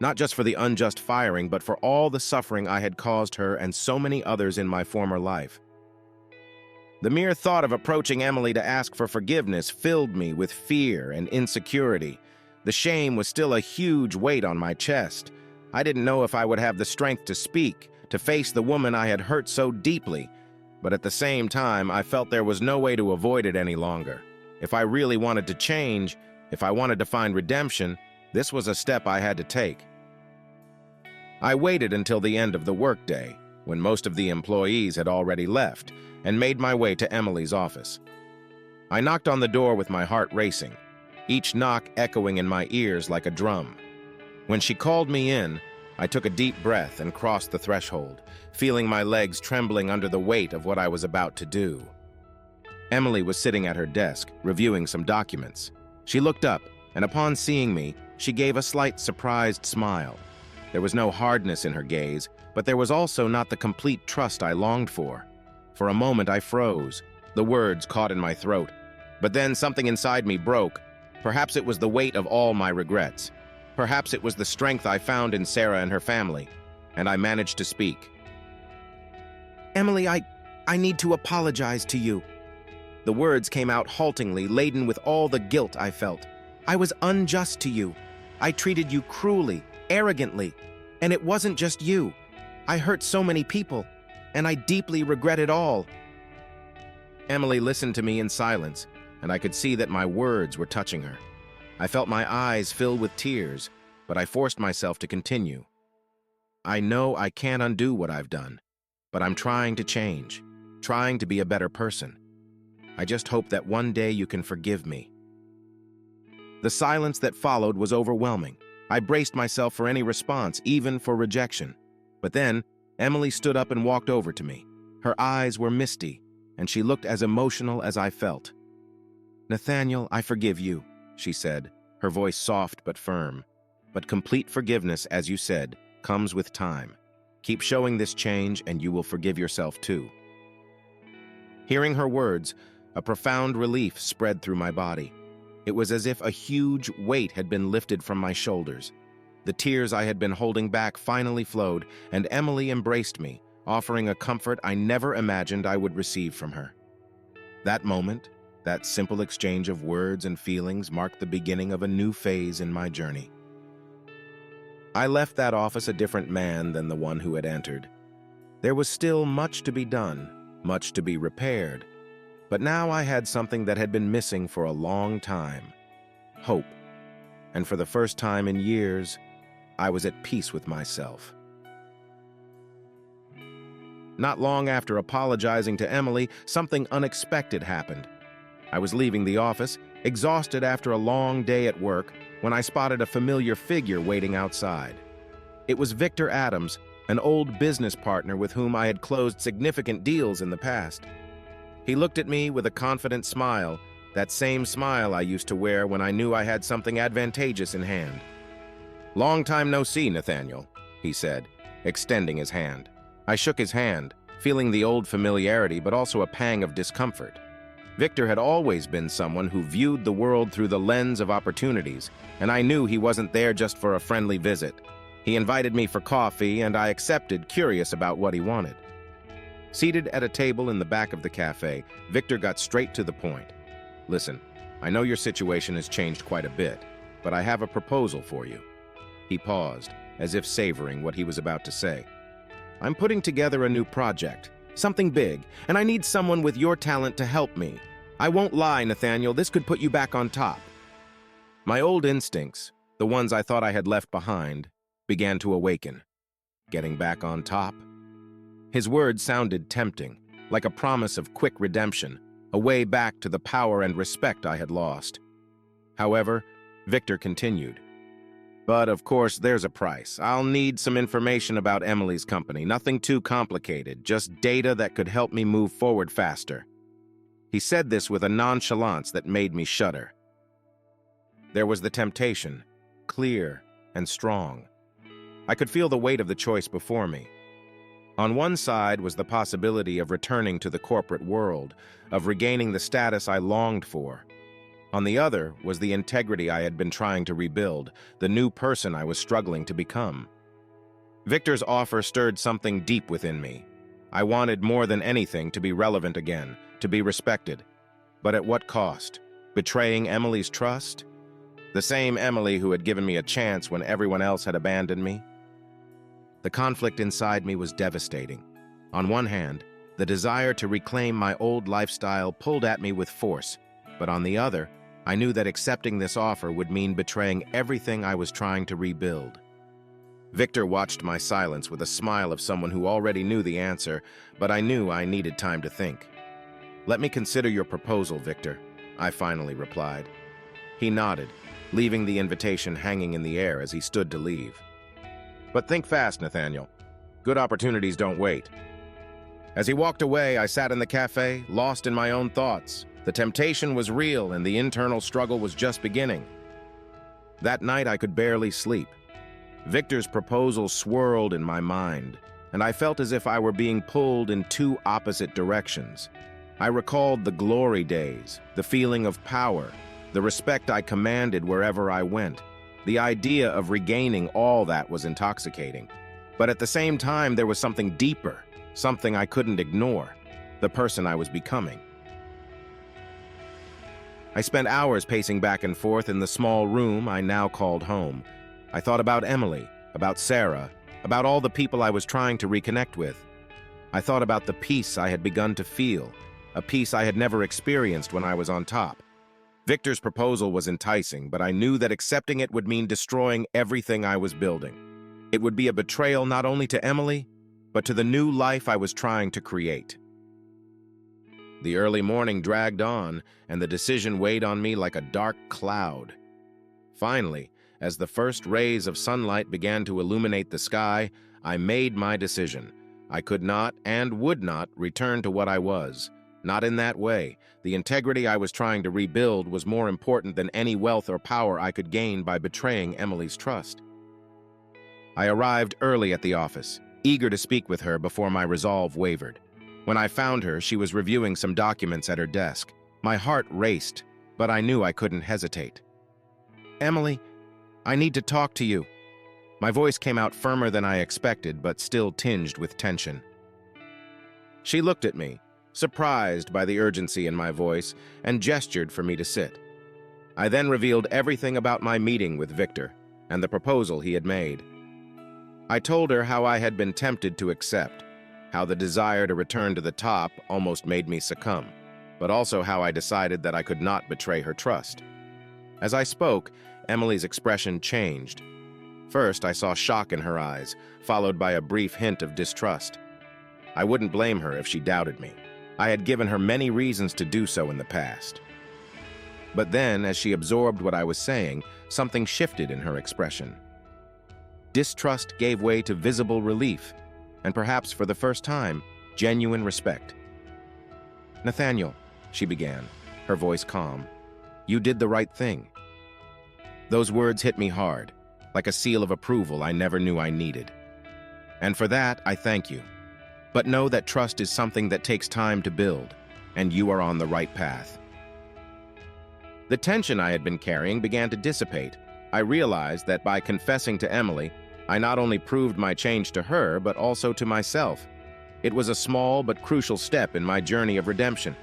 S1: not just for the unjust firing, but for all the suffering I had caused her and so many others in my former life. The mere thought of approaching Emily to ask for forgiveness filled me with fear and insecurity. The shame was still a huge weight on my chest. I didn't know if I would have the strength to speak, to face the woman I had hurt so deeply, but at the same time, I felt there was no way to avoid it any longer. If I really wanted to change, if I wanted to find redemption, this was a step I had to take. I waited until the end of the workday, when most of the employees had already left, and made my way to Emily's office. I knocked on the door with my heart racing, each knock echoing in my ears like a drum. When she called me in, I took a deep breath and crossed the threshold, feeling my legs trembling under the weight of what I was about to do. Emily was sitting at her desk, reviewing some documents. She looked up, and upon seeing me, she gave a slight surprised smile. There was no hardness in her gaze, but there was also not the complete trust I longed for. For a moment I froze, the words caught in my throat. But then something inside me broke. Perhaps it was the weight of all my regrets. Perhaps it was the strength I found in Sarah and her family, and I managed to speak. "Emily, I need to apologize to you." The words came out haltingly, laden with all the guilt I felt. "I was unjust to you. I treated you cruelly, arrogantly, and it wasn't just you. I hurt so many people, and I deeply regret it all." Emily listened to me in silence, and I could see that my words were touching her. I felt my eyes fill with tears, but I forced myself to continue. "I know I can't undo what I've done, but I'm trying to change, trying to be a better person. I just hope that one day you can forgive me." The silence that followed was overwhelming. I braced myself for any response, even for rejection. But then, Emily stood up and walked over to me. Her eyes were misty, and she looked as emotional as I felt. "Nathaniel, I forgive you," she said, her voice soft but firm. "But complete forgiveness, as you said, comes with time. Keep showing this change and you will forgive yourself too." Hearing her words, a profound relief spread through my body. It was as if a huge weight had been lifted from my shoulders. The tears I had been holding back finally flowed, and Emily embraced me, offering a comfort I never imagined I would receive from her. That moment, that simple exchange of words and feelings, marked the beginning of a new phase in my journey. I left that office a different man than the one who had entered. There was still much to be done, much to be repaired, but now I had something that had been missing for a long time: hope. And for the first time in years, I was at peace with myself. Not long after apologizing to Emily, something unexpected happened. I was leaving the office, exhausted after a long day at work, when I spotted a familiar figure waiting outside. It was Victor Adams, an old business partner with whom I had closed significant deals in the past. He looked at me with a confident smile, that same smile I used to wear when I knew I had something advantageous in hand. "Long time no see, Nathaniel," he said, extending his hand. I shook his hand, feeling the old familiarity but also a pang of discomfort. Victor had always been someone who viewed the world through the lens of opportunities, and I knew he wasn't there just for a friendly visit. He invited me for coffee, and I accepted, curious about what he wanted. Seated at a table in the back of the cafe, Victor got straight to the point. "Listen, I know your situation has changed quite a bit, but I have a proposal for you." He paused, as if savoring what he was about to say. "I'm putting together a new project, something big, and I need someone with your talent to help me. I won't lie, Nathaniel, this could put you back on top." My old instincts, the ones I thought I had left behind, began to awaken. Getting back on top? His words sounded tempting, like a promise of quick redemption, a way back to the power and respect I had lost. However, Victor continued. "But of course, there's a price. I'll need some information about Emily's company, nothing too complicated, just data that could help me move forward faster." He said this with a nonchalance that made me shudder. There was the temptation, clear and strong. I could feel the weight of the choice before me. On one side was the possibility of returning to the corporate world, of regaining the status I longed for. On the other was the integrity I had been trying to rebuild, the new person I was struggling to become. Victor's offer stirred something deep within me. I wanted more than anything to be relevant again, to be respected. But at what cost? Betraying Emily's trust? The same Emily who had given me a chance when everyone else had abandoned me? The conflict inside me was devastating. On one hand, the desire to reclaim my old lifestyle pulled at me with force, but on the other, I knew that accepting this offer would mean betraying everything I was trying to rebuild. Victor watched my silence with a smile of someone who already knew the answer, but I knew I needed time to think. "Let me consider your proposal, Victor," I finally replied. He nodded, leaving the invitation hanging in the air as he stood to leave. "But think fast, Nathaniel. Good opportunities don't wait." As he walked away, I sat in the cafe, lost in my own thoughts. The temptation was real and the internal struggle was just beginning. That night, I could barely sleep. Victor's proposal swirled in my mind, and I felt as if I were being pulled in two opposite directions. I recalled the glory days, the feeling of power, the respect I commanded wherever I went. The idea of regaining all that was intoxicating. But at the same time, there was something deeper, something I couldn't ignore, the person I was becoming. I spent hours pacing back and forth in the small room I now called home. I thought about Emily, about Sarah, about all the people I was trying to reconnect with. I thought about the peace I had begun to feel, a peace I had never experienced when I was on top. Victor's proposal was enticing, but I knew that accepting it would mean destroying everything I was building. It would be a betrayal not only to Emily, but to the new life I was trying to create. The early morning dragged on, and the decision weighed on me like a dark cloud. Finally, as the first rays of sunlight began to illuminate the sky, I made my decision. I could not and would not return to what I was. Not in that way. The integrity I was trying to rebuild was more important than any wealth or power I could gain by betraying Emily's trust. I arrived early at the office, eager to speak with her before my resolve wavered. When I found her, she was reviewing some documents at her desk. My heart raced, but I knew I couldn't hesitate. "Emily, I need to talk to you." My voice came out firmer than I expected, but still tinged with tension. She looked at me, surprised by the urgency in my voice, and gestured for me to sit. I then revealed everything about my meeting with Victor and the proposal he had made. I told her how I had been tempted to accept, how the desire to return to the top almost made me succumb, but also how I decided that I could not betray her trust. As I spoke, Emily's expression changed. First, I saw shock in her eyes, followed by a brief hint of distrust. I wouldn't blame her if she doubted me. I had given her many reasons to do so in the past. But then, as she absorbed what I was saying, something shifted in her expression. Distrust gave way to visible relief, and perhaps for the first time, genuine respect. "Nathaniel," she began, her voice calm, "you did the right thing." Those words hit me hard, like a seal of approval I never knew I needed. And for that, I thank you. But know that trust is something that takes time to build, and you are on the right path. The tension I had been carrying began to dissipate. I realized that by confessing to Emily, I not only proved my change to her, but also to myself. It was a small but crucial step in my journey of redemption.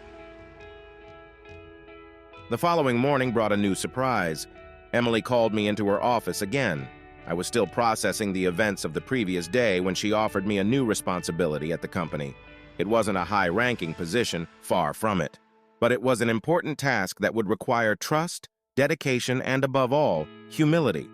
S1: The following morning brought a new surprise. Emily called me into her office again. I was still processing the events of the previous day when she offered me a new responsibility at the company. It wasn't a high-ranking position, far from it, but it was an important task that would require trust, dedication, and above all, humility.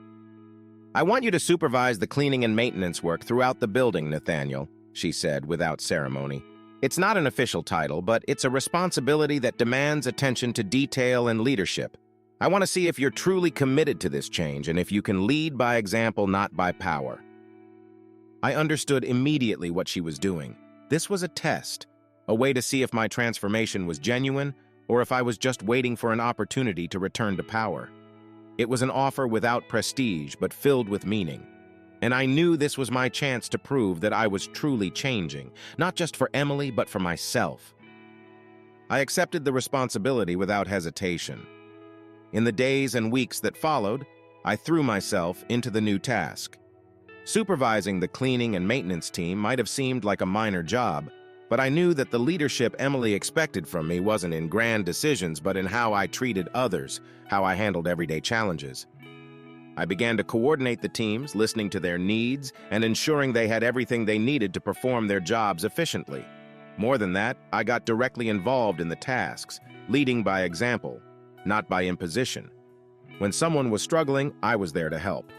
S1: "I want you to supervise the cleaning and maintenance work throughout the building, Nathaniel," she said without ceremony. "It's not an official title, but it's a responsibility that demands attention to detail and leadership. I want to see if you're truly committed to this change and if you can lead by example, not by power." I understood immediately what she was doing. This was a test, a way to see if my transformation was genuine or if I was just waiting for an opportunity to return to power. It was an offer without prestige, but filled with meaning. And I knew this was my chance to prove that I was truly changing, not just for Emily, but for myself. I accepted the responsibility without hesitation. In the days and weeks that followed, I threw myself into the new task. Supervising the cleaning and maintenance team might have seemed like a minor job, but I knew that the leadership Emily expected from me wasn't in grand decisions, but in how I treated others, how I handled everyday challenges. I began to coordinate the teams, listening to their needs, and ensuring they had everything they needed to perform their jobs efficiently. More than that, I got directly involved in the tasks, leading by example, not by imposition. When someone was struggling, I was there to help.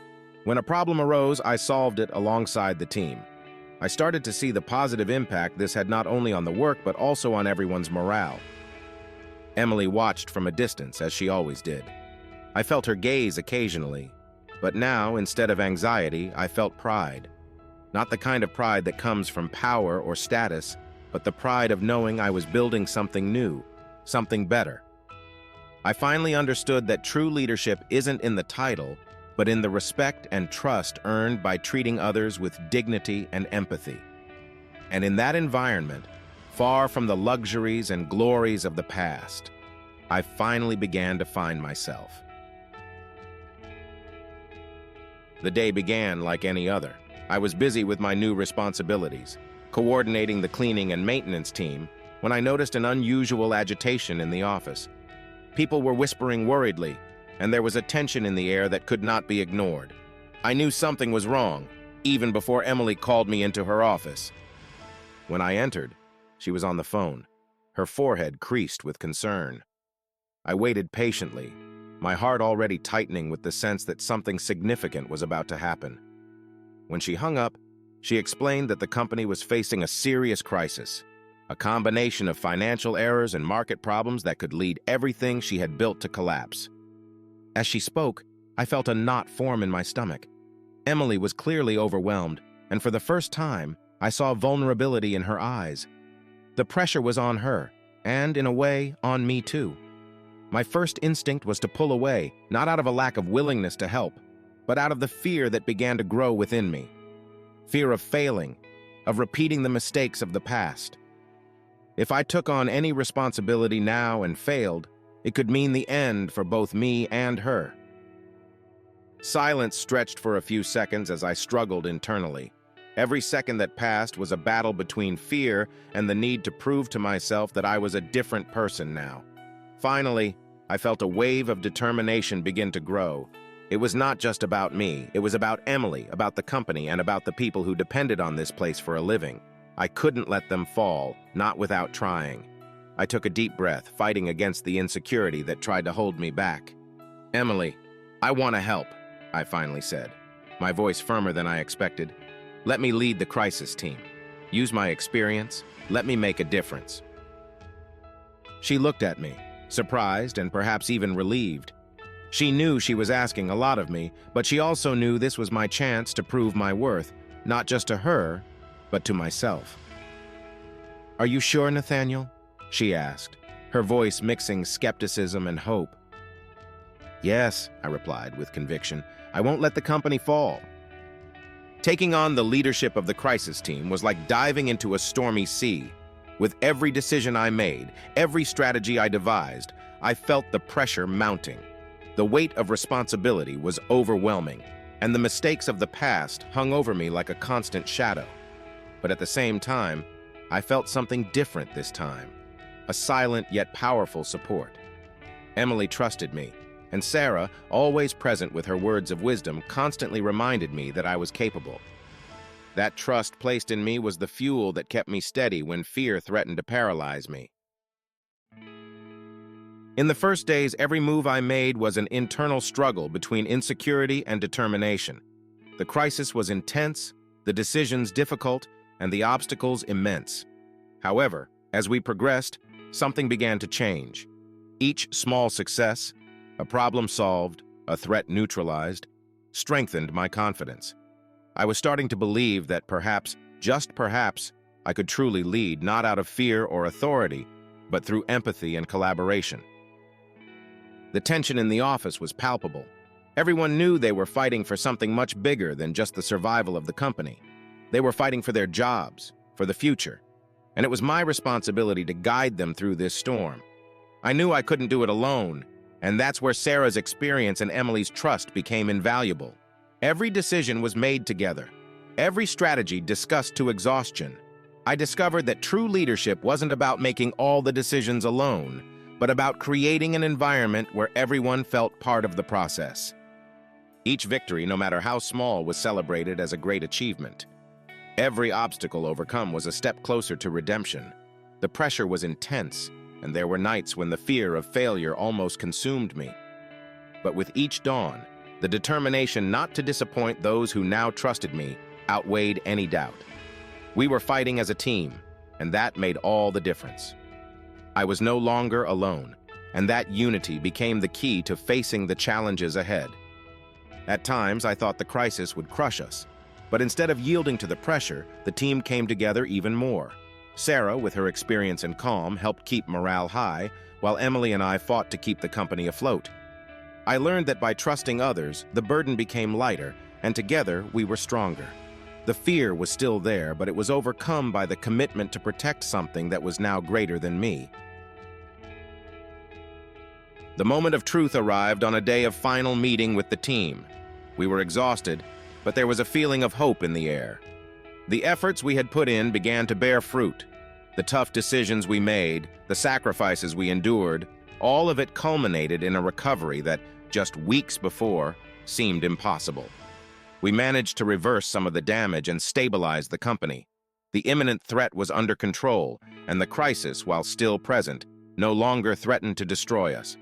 S1: When a problem arose, I solved it alongside the team. I started to see the positive impact this had not only on the work, but also on everyone's morale. Emily watched from a distance, as she always did. I felt her gaze occasionally, but now, instead of anxiety, I felt pride. Not the kind of pride that comes from power or status, but the pride of knowing I was building something new, something better. I finally understood that true leadership isn't in the title, but in the respect and trust earned by treating others with dignity and empathy. And in that environment, far from the luxuries and glories of the past, I finally began to find myself. The day began like any other. I was busy with my new responsibilities, coordinating the cleaning and maintenance team, when I noticed an unusual agitation in the office. People were whispering worriedly, and there was a tension in the air that could not be ignored. I knew something was wrong, even before Emily called me into her office. When I entered, she was on the phone, her forehead creased with concern. I waited patiently, my heart already tightening with the sense that something significant was about to happen. When she hung up, she explained that the company was facing a serious crisis, a combination of financial errors and market problems that could lead everything she had built to collapse. As she spoke, I felt a knot form in my stomach. Emily was clearly overwhelmed, and for the first time, I saw vulnerability in her eyes. The pressure was on her, and, in a way, on me too. My first instinct was to pull away, not out of a lack of willingness to help, but out of the fear that began to grow within me. Fear of failing, of repeating the mistakes of the past. If I took on any responsibility now and failed, it could mean the end for both me and her. Silence stretched for a few seconds as I struggled internally. Every second that passed was a battle between fear and the need to prove to myself that I was a different person now. Finally, I felt a wave of determination begin to grow. It was not just about me. It was about Emily, about the company, and about the people who depended on this place for a living. I couldn't let them fall, not without trying. I took a deep breath, fighting against the insecurity that tried to hold me back. "Emily, I want to help," I finally said, my voice firmer than I expected. "Let me lead the crisis team. Use my experience. Let me make a difference." She looked at me, surprised and perhaps even relieved. She knew she was asking a lot of me, but she also knew this was my chance to prove my worth, not just to her, but to myself. "Are you sure, Nathaniel?" she asked, her voice mixing skepticism and hope. "Yes," I replied with conviction. "I won't let the company fall." Taking on the leadership of the crisis team was like diving into a stormy sea. With every decision I made, every strategy I devised, I felt the pressure mounting. The weight of responsibility was overwhelming, and the mistakes of the past hung over me like a constant shadow. But at the same time, I felt something different this time, a silent yet powerful support. Emily trusted me, and Sarah, always present with her words of wisdom, constantly reminded me that I was capable. That trust placed in me was the fuel that kept me steady when fear threatened to paralyze me. In the first days, every move I made was an internal struggle between insecurity and determination. The crisis was intense, the decisions difficult, and the obstacles immense. However, as we progressed, something began to change. Each small success, a problem solved, a threat neutralized, strengthened my confidence. I was starting to believe that perhaps, just perhaps, I could truly lead not out of fear or authority, but through empathy and collaboration. The tension in the office was palpable. Everyone knew they were fighting for something much bigger than just the survival of the company. They were fighting for their jobs, for the future, and it was my responsibility to guide them through this storm. I knew I couldn't do it alone, and that's where Sarah's experience and Emily's trust became invaluable. Every decision was made together, every strategy discussed to exhaustion. I discovered that true leadership wasn't about making all the decisions alone, but about creating an environment where everyone felt part of the process. Each victory, no matter how small, was celebrated as a great achievement. Every obstacle overcome was a step closer to redemption. The pressure was intense, and there were nights when the fear of failure almost consumed me. But with each dawn, the determination not to disappoint those who now trusted me outweighed any doubt. We were fighting as a team, and that made all the difference. I was no longer alone, and that unity became the key to facing the challenges ahead. At times, I thought the crisis would crush us, but instead of yielding to the pressure, the team came together even more. Sarah, with her experience and calm, helped keep morale high, while Emily and I fought to keep the company afloat. I learned that by trusting others, the burden became lighter, and together we were stronger. The fear was still there, but it was overcome by the commitment to protect something that was now greater than me. The moment of truth arrived on a day of final meeting with the team. We were exhausted, but there was a feeling of hope in the air. The efforts we had put in began to bear fruit. The tough decisions we made, the sacrifices we endured, all of it culminated in a recovery that, just weeks before, seemed impossible. We managed to reverse some of the damage and stabilize the company. The imminent threat was under control, and the crisis, while still present, no longer threatened to destroy us.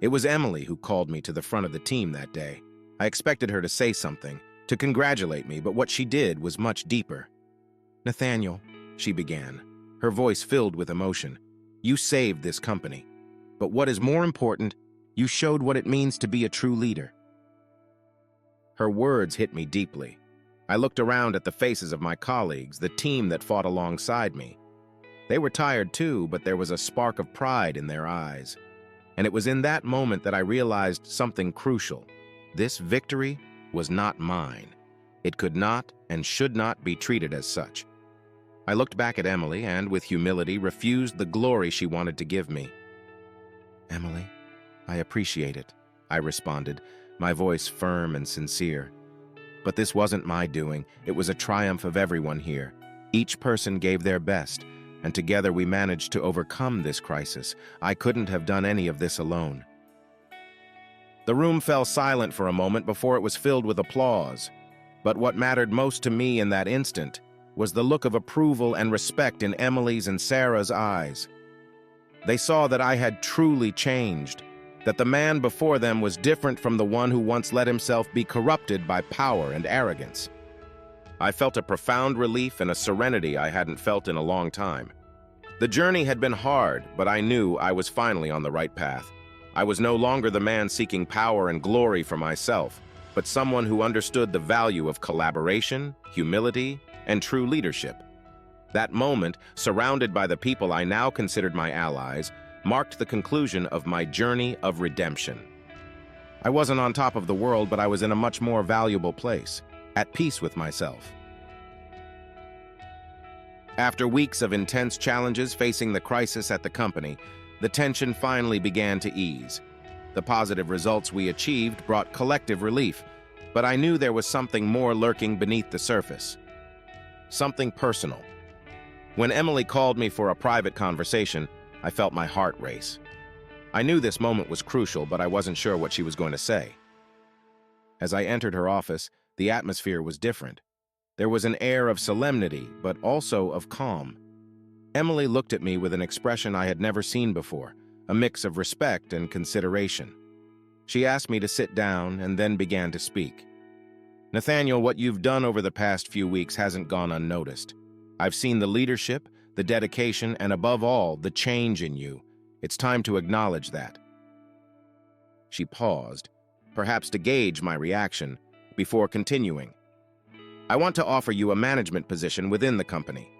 S1: It was Emily who called me to the front of the team that day. I expected her to say something, to congratulate me, but what she did was much deeper. "Nathaniel," she began, her voice filled with emotion, "you saved this company. But what is more important, you showed what it means to be a true leader." Her words hit me deeply. I looked around at the faces of my colleagues, the team that fought alongside me. They were tired too, but there was a spark of pride in their eyes. And it was in that moment that I realized something crucial. This victory was not mine. It could not and should not be treated as such. I looked back at Emily and, with humility, refused the glory she wanted to give me. "Emily, I appreciate it," I responded, my voice firm and sincere. "But this wasn't my doing. It was a triumph of everyone here. Each person gave their best, and together we managed to overcome this crisis. I couldn't have done any of this alone." The room fell silent for a moment before it was filled with applause. But what mattered most to me in that instant was the look of approval and respect in Emily's and Sarah's eyes. They saw that I had truly changed, that the man before them was different from the one who once let himself be corrupted by power and arrogance. I felt a profound relief and a serenity I hadn't felt in a long time. The journey had been hard, but I knew I was finally on the right path. I was no longer the man seeking power and glory for myself, but someone who understood the value of collaboration, humility, and true leadership. That moment, surrounded by the people I now considered my allies, marked the conclusion of my journey of redemption. I wasn't on top of the world, but I was in a much more valuable place, at peace with myself. After weeks of intense challenges facing the crisis at the company, the tension finally began to ease. The positive results we achieved brought collective relief, but I knew there was something more lurking beneath the surface. Something personal. When Emily called me for a private conversation, I felt my heart race. I knew this moment was crucial, but I wasn't sure what she was going to say. As I entered her office, the atmosphere was different. There was an air of solemnity, but also of calm. Emily looked at me with an expression I had never seen before, a mix of respect and consideration. She asked me to sit down and then began to speak. "Nathaniel, what you've done over the past few weeks hasn't gone unnoticed. I've seen the leadership, the dedication, and above all, the change in you. It's time to acknowledge that." She paused, perhaps to gauge my reaction, before continuing. "I want to offer you a management position within the company.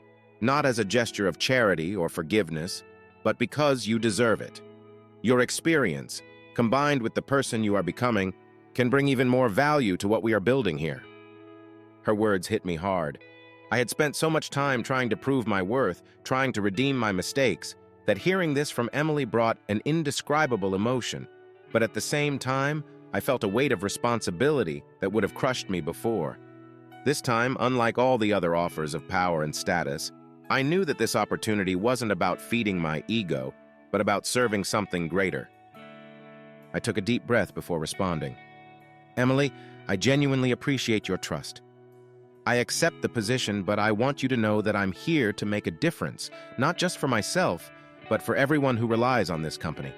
S1: Not as a gesture of charity or forgiveness, but because you deserve it. Your experience, combined with the person you are becoming, can bring even more value to what we are building here." Her words hit me hard. I had spent so much time trying to prove my worth, trying to redeem my mistakes, that hearing this from Emily brought an indescribable emotion. But at the same time, I felt a weight of responsibility that would have crushed me before. This time, unlike all the other offers of power and status, I knew that this opportunity wasn't about feeding my ego, but about serving something greater. I took a deep breath before responding. "Emily, I genuinely appreciate your trust. I accept the position, but I want you to know that I'm here to make a difference, not just for myself, but for everyone who relies on this company.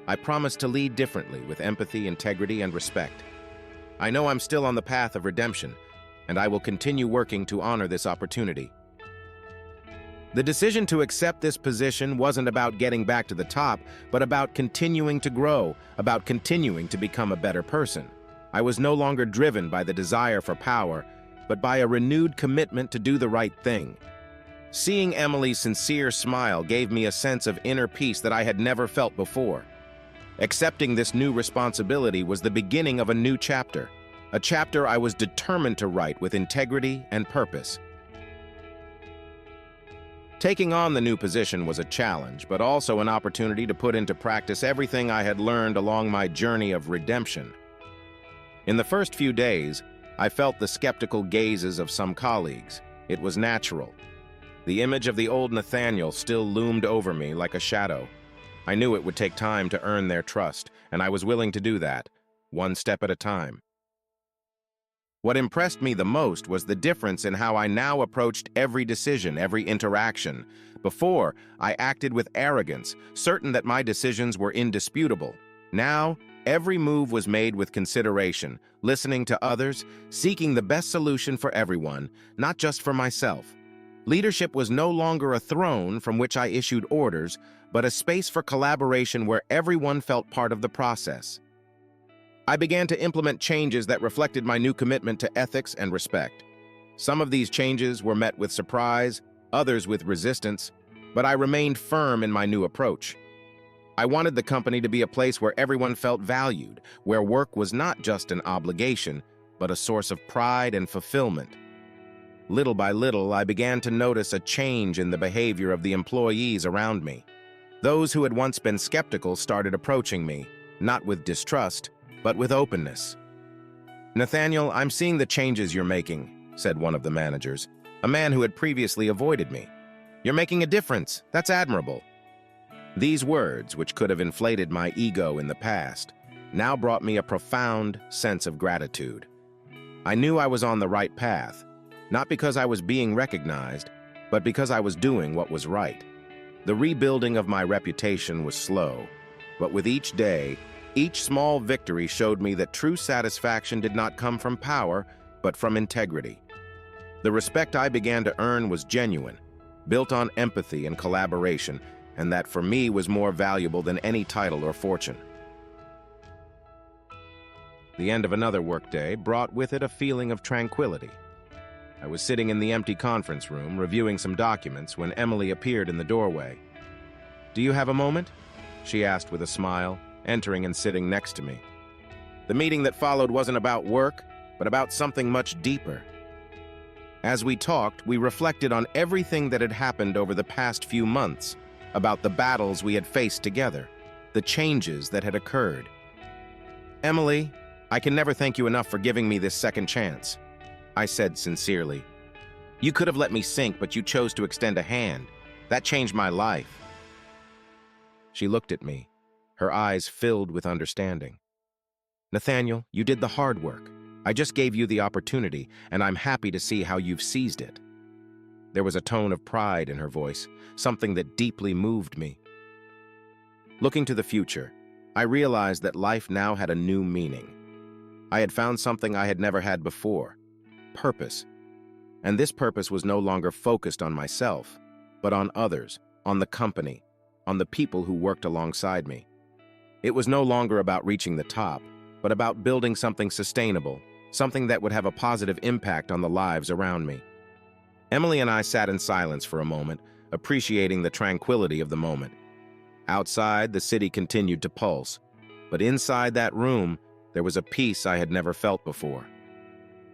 S1: I promise to lead differently with empathy, integrity, and respect. I know I'm still on the path of redemption, and I will continue working to honor this opportunity." The decision to accept this position wasn't about getting back to the top, but about continuing to grow, about continuing to become a better person. I was no longer driven by the desire for power, but by a renewed commitment to do the right thing. Seeing Emily's sincere smile gave me a sense of inner peace that I had never felt before. Accepting this new responsibility was the beginning of a new chapter, a chapter I was determined to write with integrity and purpose. Taking on the new position was a challenge, but also an opportunity to put into practice everything I had learned along my journey of redemption. In the first few days, I felt the skeptical gazes of some colleagues. It was natural. The image of the old Nathaniel still loomed over me like a shadow. I knew it would take time to earn their trust, and I was willing to do that, one step at a time. What impressed me the most was the difference in how I now approached every decision, every interaction. Before, I acted with arrogance, certain that my decisions were indisputable. Now, every move was made with consideration, listening to others, seeking the best solution for everyone, not just for myself. Leadership was no longer a throne from which I issued orders, but a space for collaboration where everyone felt part of the process. I began to implement changes that reflected my new commitment to ethics and respect. Some of these changes were met with surprise, others with resistance, but I remained firm in my new approach. I wanted the company to be a place where everyone felt valued, where work was not just an obligation, but a source of pride and fulfillment. Little by little, I began to notice a change in the behavior of the employees around me. Those who had once been skeptical started approaching me, not with distrust, but with openness. "Nathaniel, I'm seeing the changes you're making," said one of the managers, a man who had previously avoided me. "You're making a difference. That's admirable." These words, which could have inflated my ego in the past, now brought me a profound sense of gratitude. I knew I was on the right path, not because I was being recognized, but because I was doing what was right. The rebuilding of my reputation was slow, but with each day, each small victory showed me that true satisfaction did not come from power, but from integrity. The respect I began to earn was genuine, built on empathy and collaboration, and that for me was more valuable than any title or fortune. The end of another workday brought with it a feeling of tranquility. I was sitting in the empty conference room, reviewing some documents, when Emily appeared in the doorway. "Do you have a moment?" she asked with a smile, entering and sitting next to me. The meeting that followed wasn't about work, but about something much deeper. As we talked, we reflected on everything that had happened over the past few months, about the battles we had faced together, the changes that had occurred. "Emily, I can never thank you enough for giving me this second chance," I said sincerely. "You could have let me sink, but you chose to extend a hand. That changed my life." She looked at me, her eyes filled with understanding. "Nathaniel, you did the hard work. I just gave you the opportunity, and I'm happy to see how you've seized it." There was a tone of pride in her voice, something that deeply moved me. Looking to the future, I realized that life now had a new meaning. I had found something I had never had before: purpose. And this purpose was no longer focused on myself, but on others, on the company, on the people who worked alongside me. It was no longer about reaching the top, but about building something sustainable, something that would have a positive impact on the lives around me. Emily and I sat in silence for a moment, appreciating the tranquility of the moment. Outside, the city continued to pulse. But inside that room, there was a peace I had never felt before.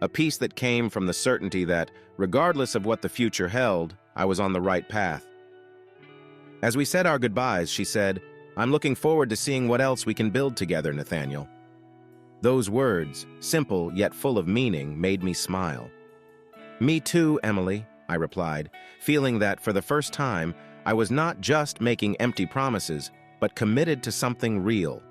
S1: A peace that came from the certainty that, regardless of what the future held, I was on the right path. As we said our goodbyes, she said, "I'm looking forward to seeing what else we can build together, Nathaniel." Those words, simple yet full of meaning, made me smile. "Me too, Emily," I replied, feeling that for the first time, I was not just making empty promises, but committed to something real.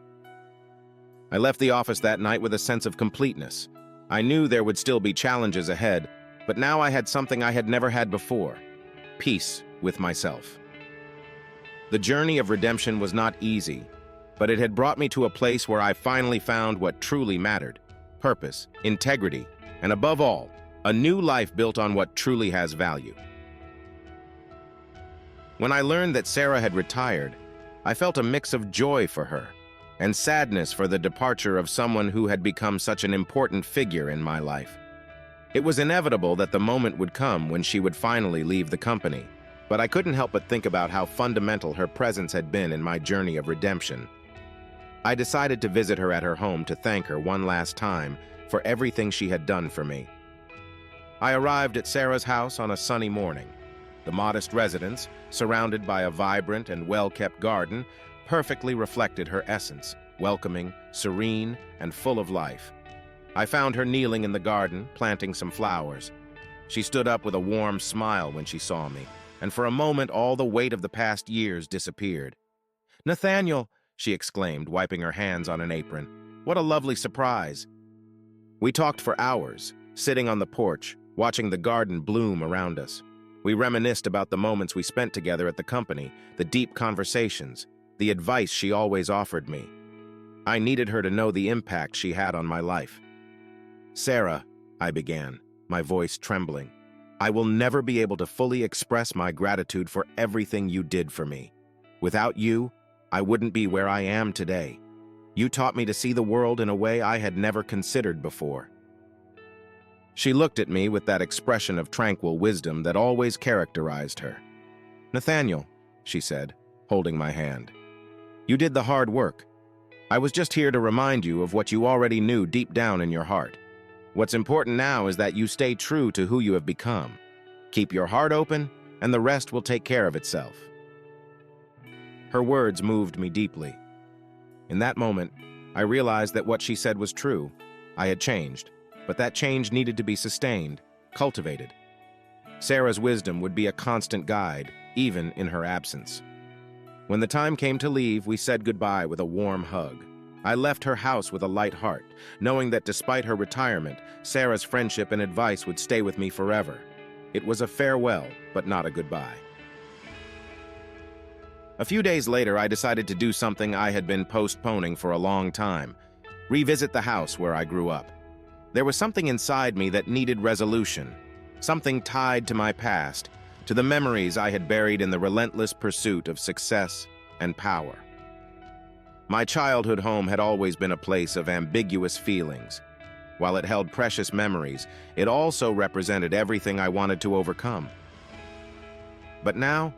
S1: I left the office that night with a sense of completeness. I knew there would still be challenges ahead, but now I had something I had never had before: peace with myself. The journey of redemption was not easy, but it had brought me to a place where I finally found what truly mattered: purpose, integrity, and above all, a new life built on what truly has value. When I learned that Sarah had retired, I felt a mix of joy for her and sadness for the departure of someone who had become such an important figure in my life. It was inevitable that the moment would come when she would finally leave the company, but I couldn't help but think about how fundamental her presence had been in my journey of redemption. I decided to visit her at her home to thank her one last time for everything she had done for me. I arrived at Sarah's house on a sunny morning. The modest residence, surrounded by a vibrant and well-kept garden, perfectly reflected her essence: welcoming, serene, and full of life. I found her kneeling in the garden, planting some flowers. She stood up with a warm smile when she saw me, and for a moment all the weight of the past years disappeared. "Nathaniel," she exclaimed, wiping her hands on an apron, "what a lovely surprise." We talked for hours, sitting on the porch, watching the garden bloom around us. We reminisced about the moments we spent together at the company, the deep conversations, the advice she always offered me. I needed her to know the impact she had on my life. "Sarah," I began, my voice trembling, "I will never be able to fully express my gratitude for everything you did for me. Without you, I wouldn't be where I am today. You taught me to see the world in a way I had never considered before." She looked at me with that expression of tranquil wisdom that always characterized her. "Nathaniel," she said, holding my hand, "you did the hard work. I was just here to remind you of what you already knew deep down in your heart. What's important now is that you stay true to who you have become. Keep your heart open, and the rest will take care of itself." Her words moved me deeply. In that moment, I realized that what she said was true. I had changed, but that change needed to be sustained, cultivated. Sarah's wisdom would be a constant guide, even in her absence. When the time came to leave, we said goodbye with a warm hug. I left her house with a light heart, knowing that despite her retirement, Sarah's friendship and advice would stay with me forever. It was a farewell, but not a goodbye. A few days later, I decided to do something I had been postponing for a long time: revisit the house where I grew up. There was something inside me that needed resolution, something tied to my past, to the memories I had buried in the relentless pursuit of success and power. My childhood home had always been a place of ambiguous feelings. While it held precious memories, it also represented everything I wanted to overcome. But now,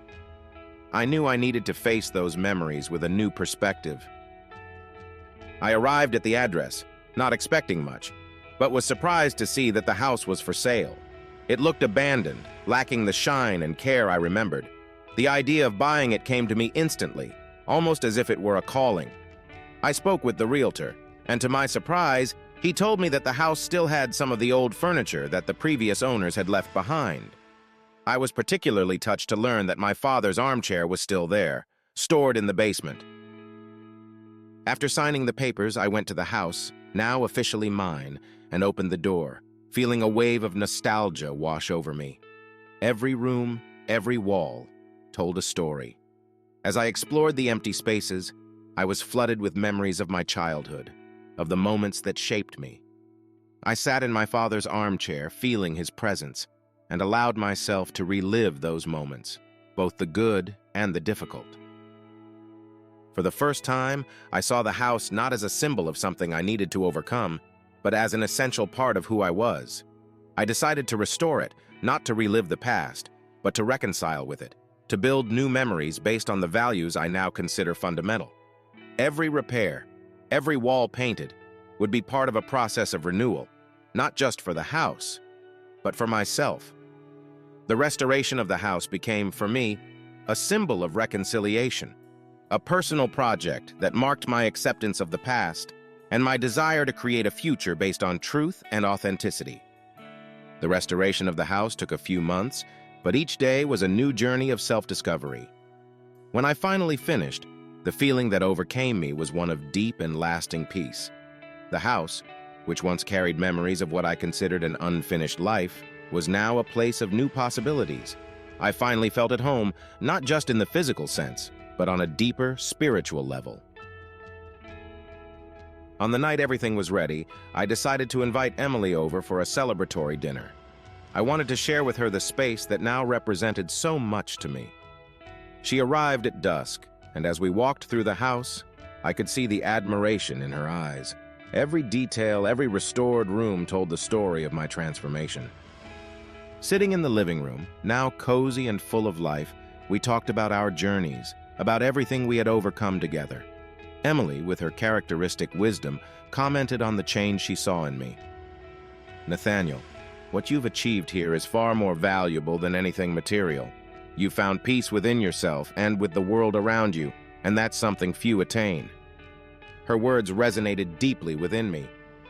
S1: I knew I needed to face those memories with a new perspective. I arrived at the address, not expecting much, but was surprised to see that the house was for sale. It looked abandoned, lacking the shine and care I remembered. The idea of buying it came to me instantly, almost as if it were a calling. I spoke with the realtor, and to my surprise, he told me that the house still had some of the old furniture that the previous owners had left behind. I was particularly touched to learn that my father's armchair was still there, stored in the basement. After signing the papers, I went to the house, now officially mine, and opened the door, feeling a wave of nostalgia wash over me. Every room, every wall, told a story. As I explored the empty spaces, I was flooded with memories of my childhood, of the moments that shaped me. I sat in my father's armchair, feeling his presence, and allowed myself to relive those moments, both the good and the difficult. For the first time, I saw the house not as a symbol of something I needed to overcome, but as an essential part of who I was. I decided to restore it, not to relive the past, but to reconcile with it, to build new memories based on the values I now consider fundamental. Every repair, every wall painted, would be part of a process of renewal, not just for the house, but for myself. The restoration of the house became, for me, a symbol of reconciliation, a personal project that marked my acceptance of the past and my desire to create a future based on truth and authenticity. The restoration of the house took a few months, but each day was a new journey of self-discovery. When I finally finished, the feeling that overcame me was one of deep and lasting peace. The house, which once carried memories of what I considered an unfinished life, was now a place of new possibilities. I finally felt at home, not just in the physical sense, but on a deeper spiritual level. On the night everything was ready, I decided to invite Emily over for a celebratory dinner. I wanted to share with her the space that now represented so much to me. She arrived at dusk, and as we walked through the house, I could see the admiration in her eyes. Every detail, every restored room told the story of my transformation. Sitting in the living room, now cozy and full of life, we talked about our journeys, about everything we had overcome together. Emily, with her characteristic wisdom, commented on the change she saw in me. "Nathaniel, what you've achieved here is far more valuable than anything material. You found peace within yourself and with the world around you, and that's something few attain." Her words resonated deeply within me.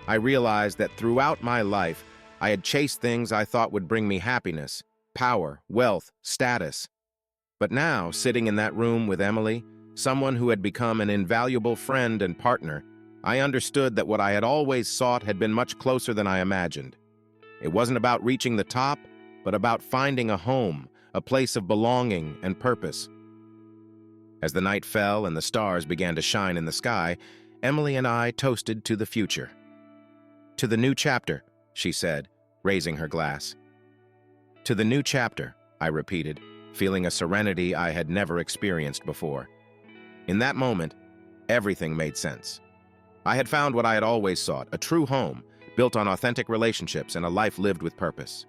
S1: I realized that throughout my life, I had chased things I thought would bring me happiness, power, wealth, status. But now, sitting in that room with Emily, someone who had become an invaluable friend and partner, I understood that what I had always sought had been much closer than I imagined. It wasn't about reaching the top, but about finding a home, a place of belonging and purpose. As the night fell and the stars began to shine in the sky, Emily and I toasted to the future. "To the new chapter," she said, raising her glass. "To the new chapter," I repeated, feeling a serenity I had never experienced before. In that moment, everything made sense. I had found what I had always sought, a true home, built on authentic relationships and a life lived with purpose.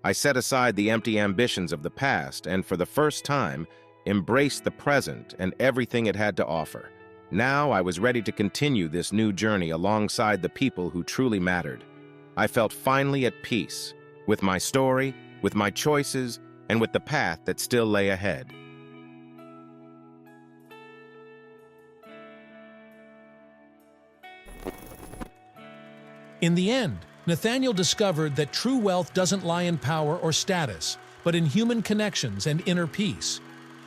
S1: I set aside the empty ambitions of the past and, for the first time, embraced the present and everything it had to offer. Now I was ready to continue this new journey alongside the people who truly mattered. I felt finally at peace, with my story, with my choices, and with the path that still lay ahead.
S2: In the end, Nathaniel discovered that true wealth doesn't lie in power or status, but in human connections and inner peace.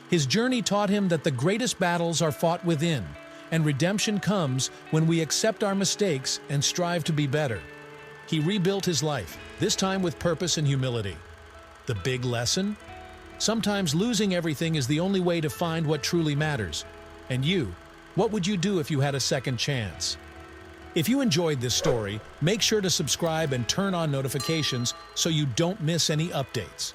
S2: His journey taught him that the greatest battles are fought within, and redemption comes when we accept our mistakes and strive to be better. He rebuilt his life, this time with purpose and humility. The big lesson? Sometimes losing everything is the only way to find what truly matters. And you, what would you do if you had a second chance? If you enjoyed this story, make sure to subscribe and turn on notifications so you don't miss any updates.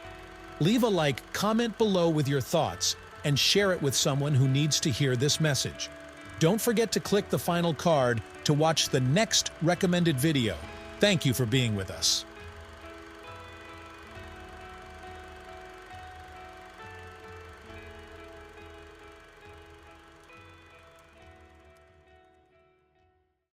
S2: Leave a like, comment below with your thoughts, and share it with someone who needs to hear this message. Don't forget to click the final card to watch the next recommended video. Thank you for being with us.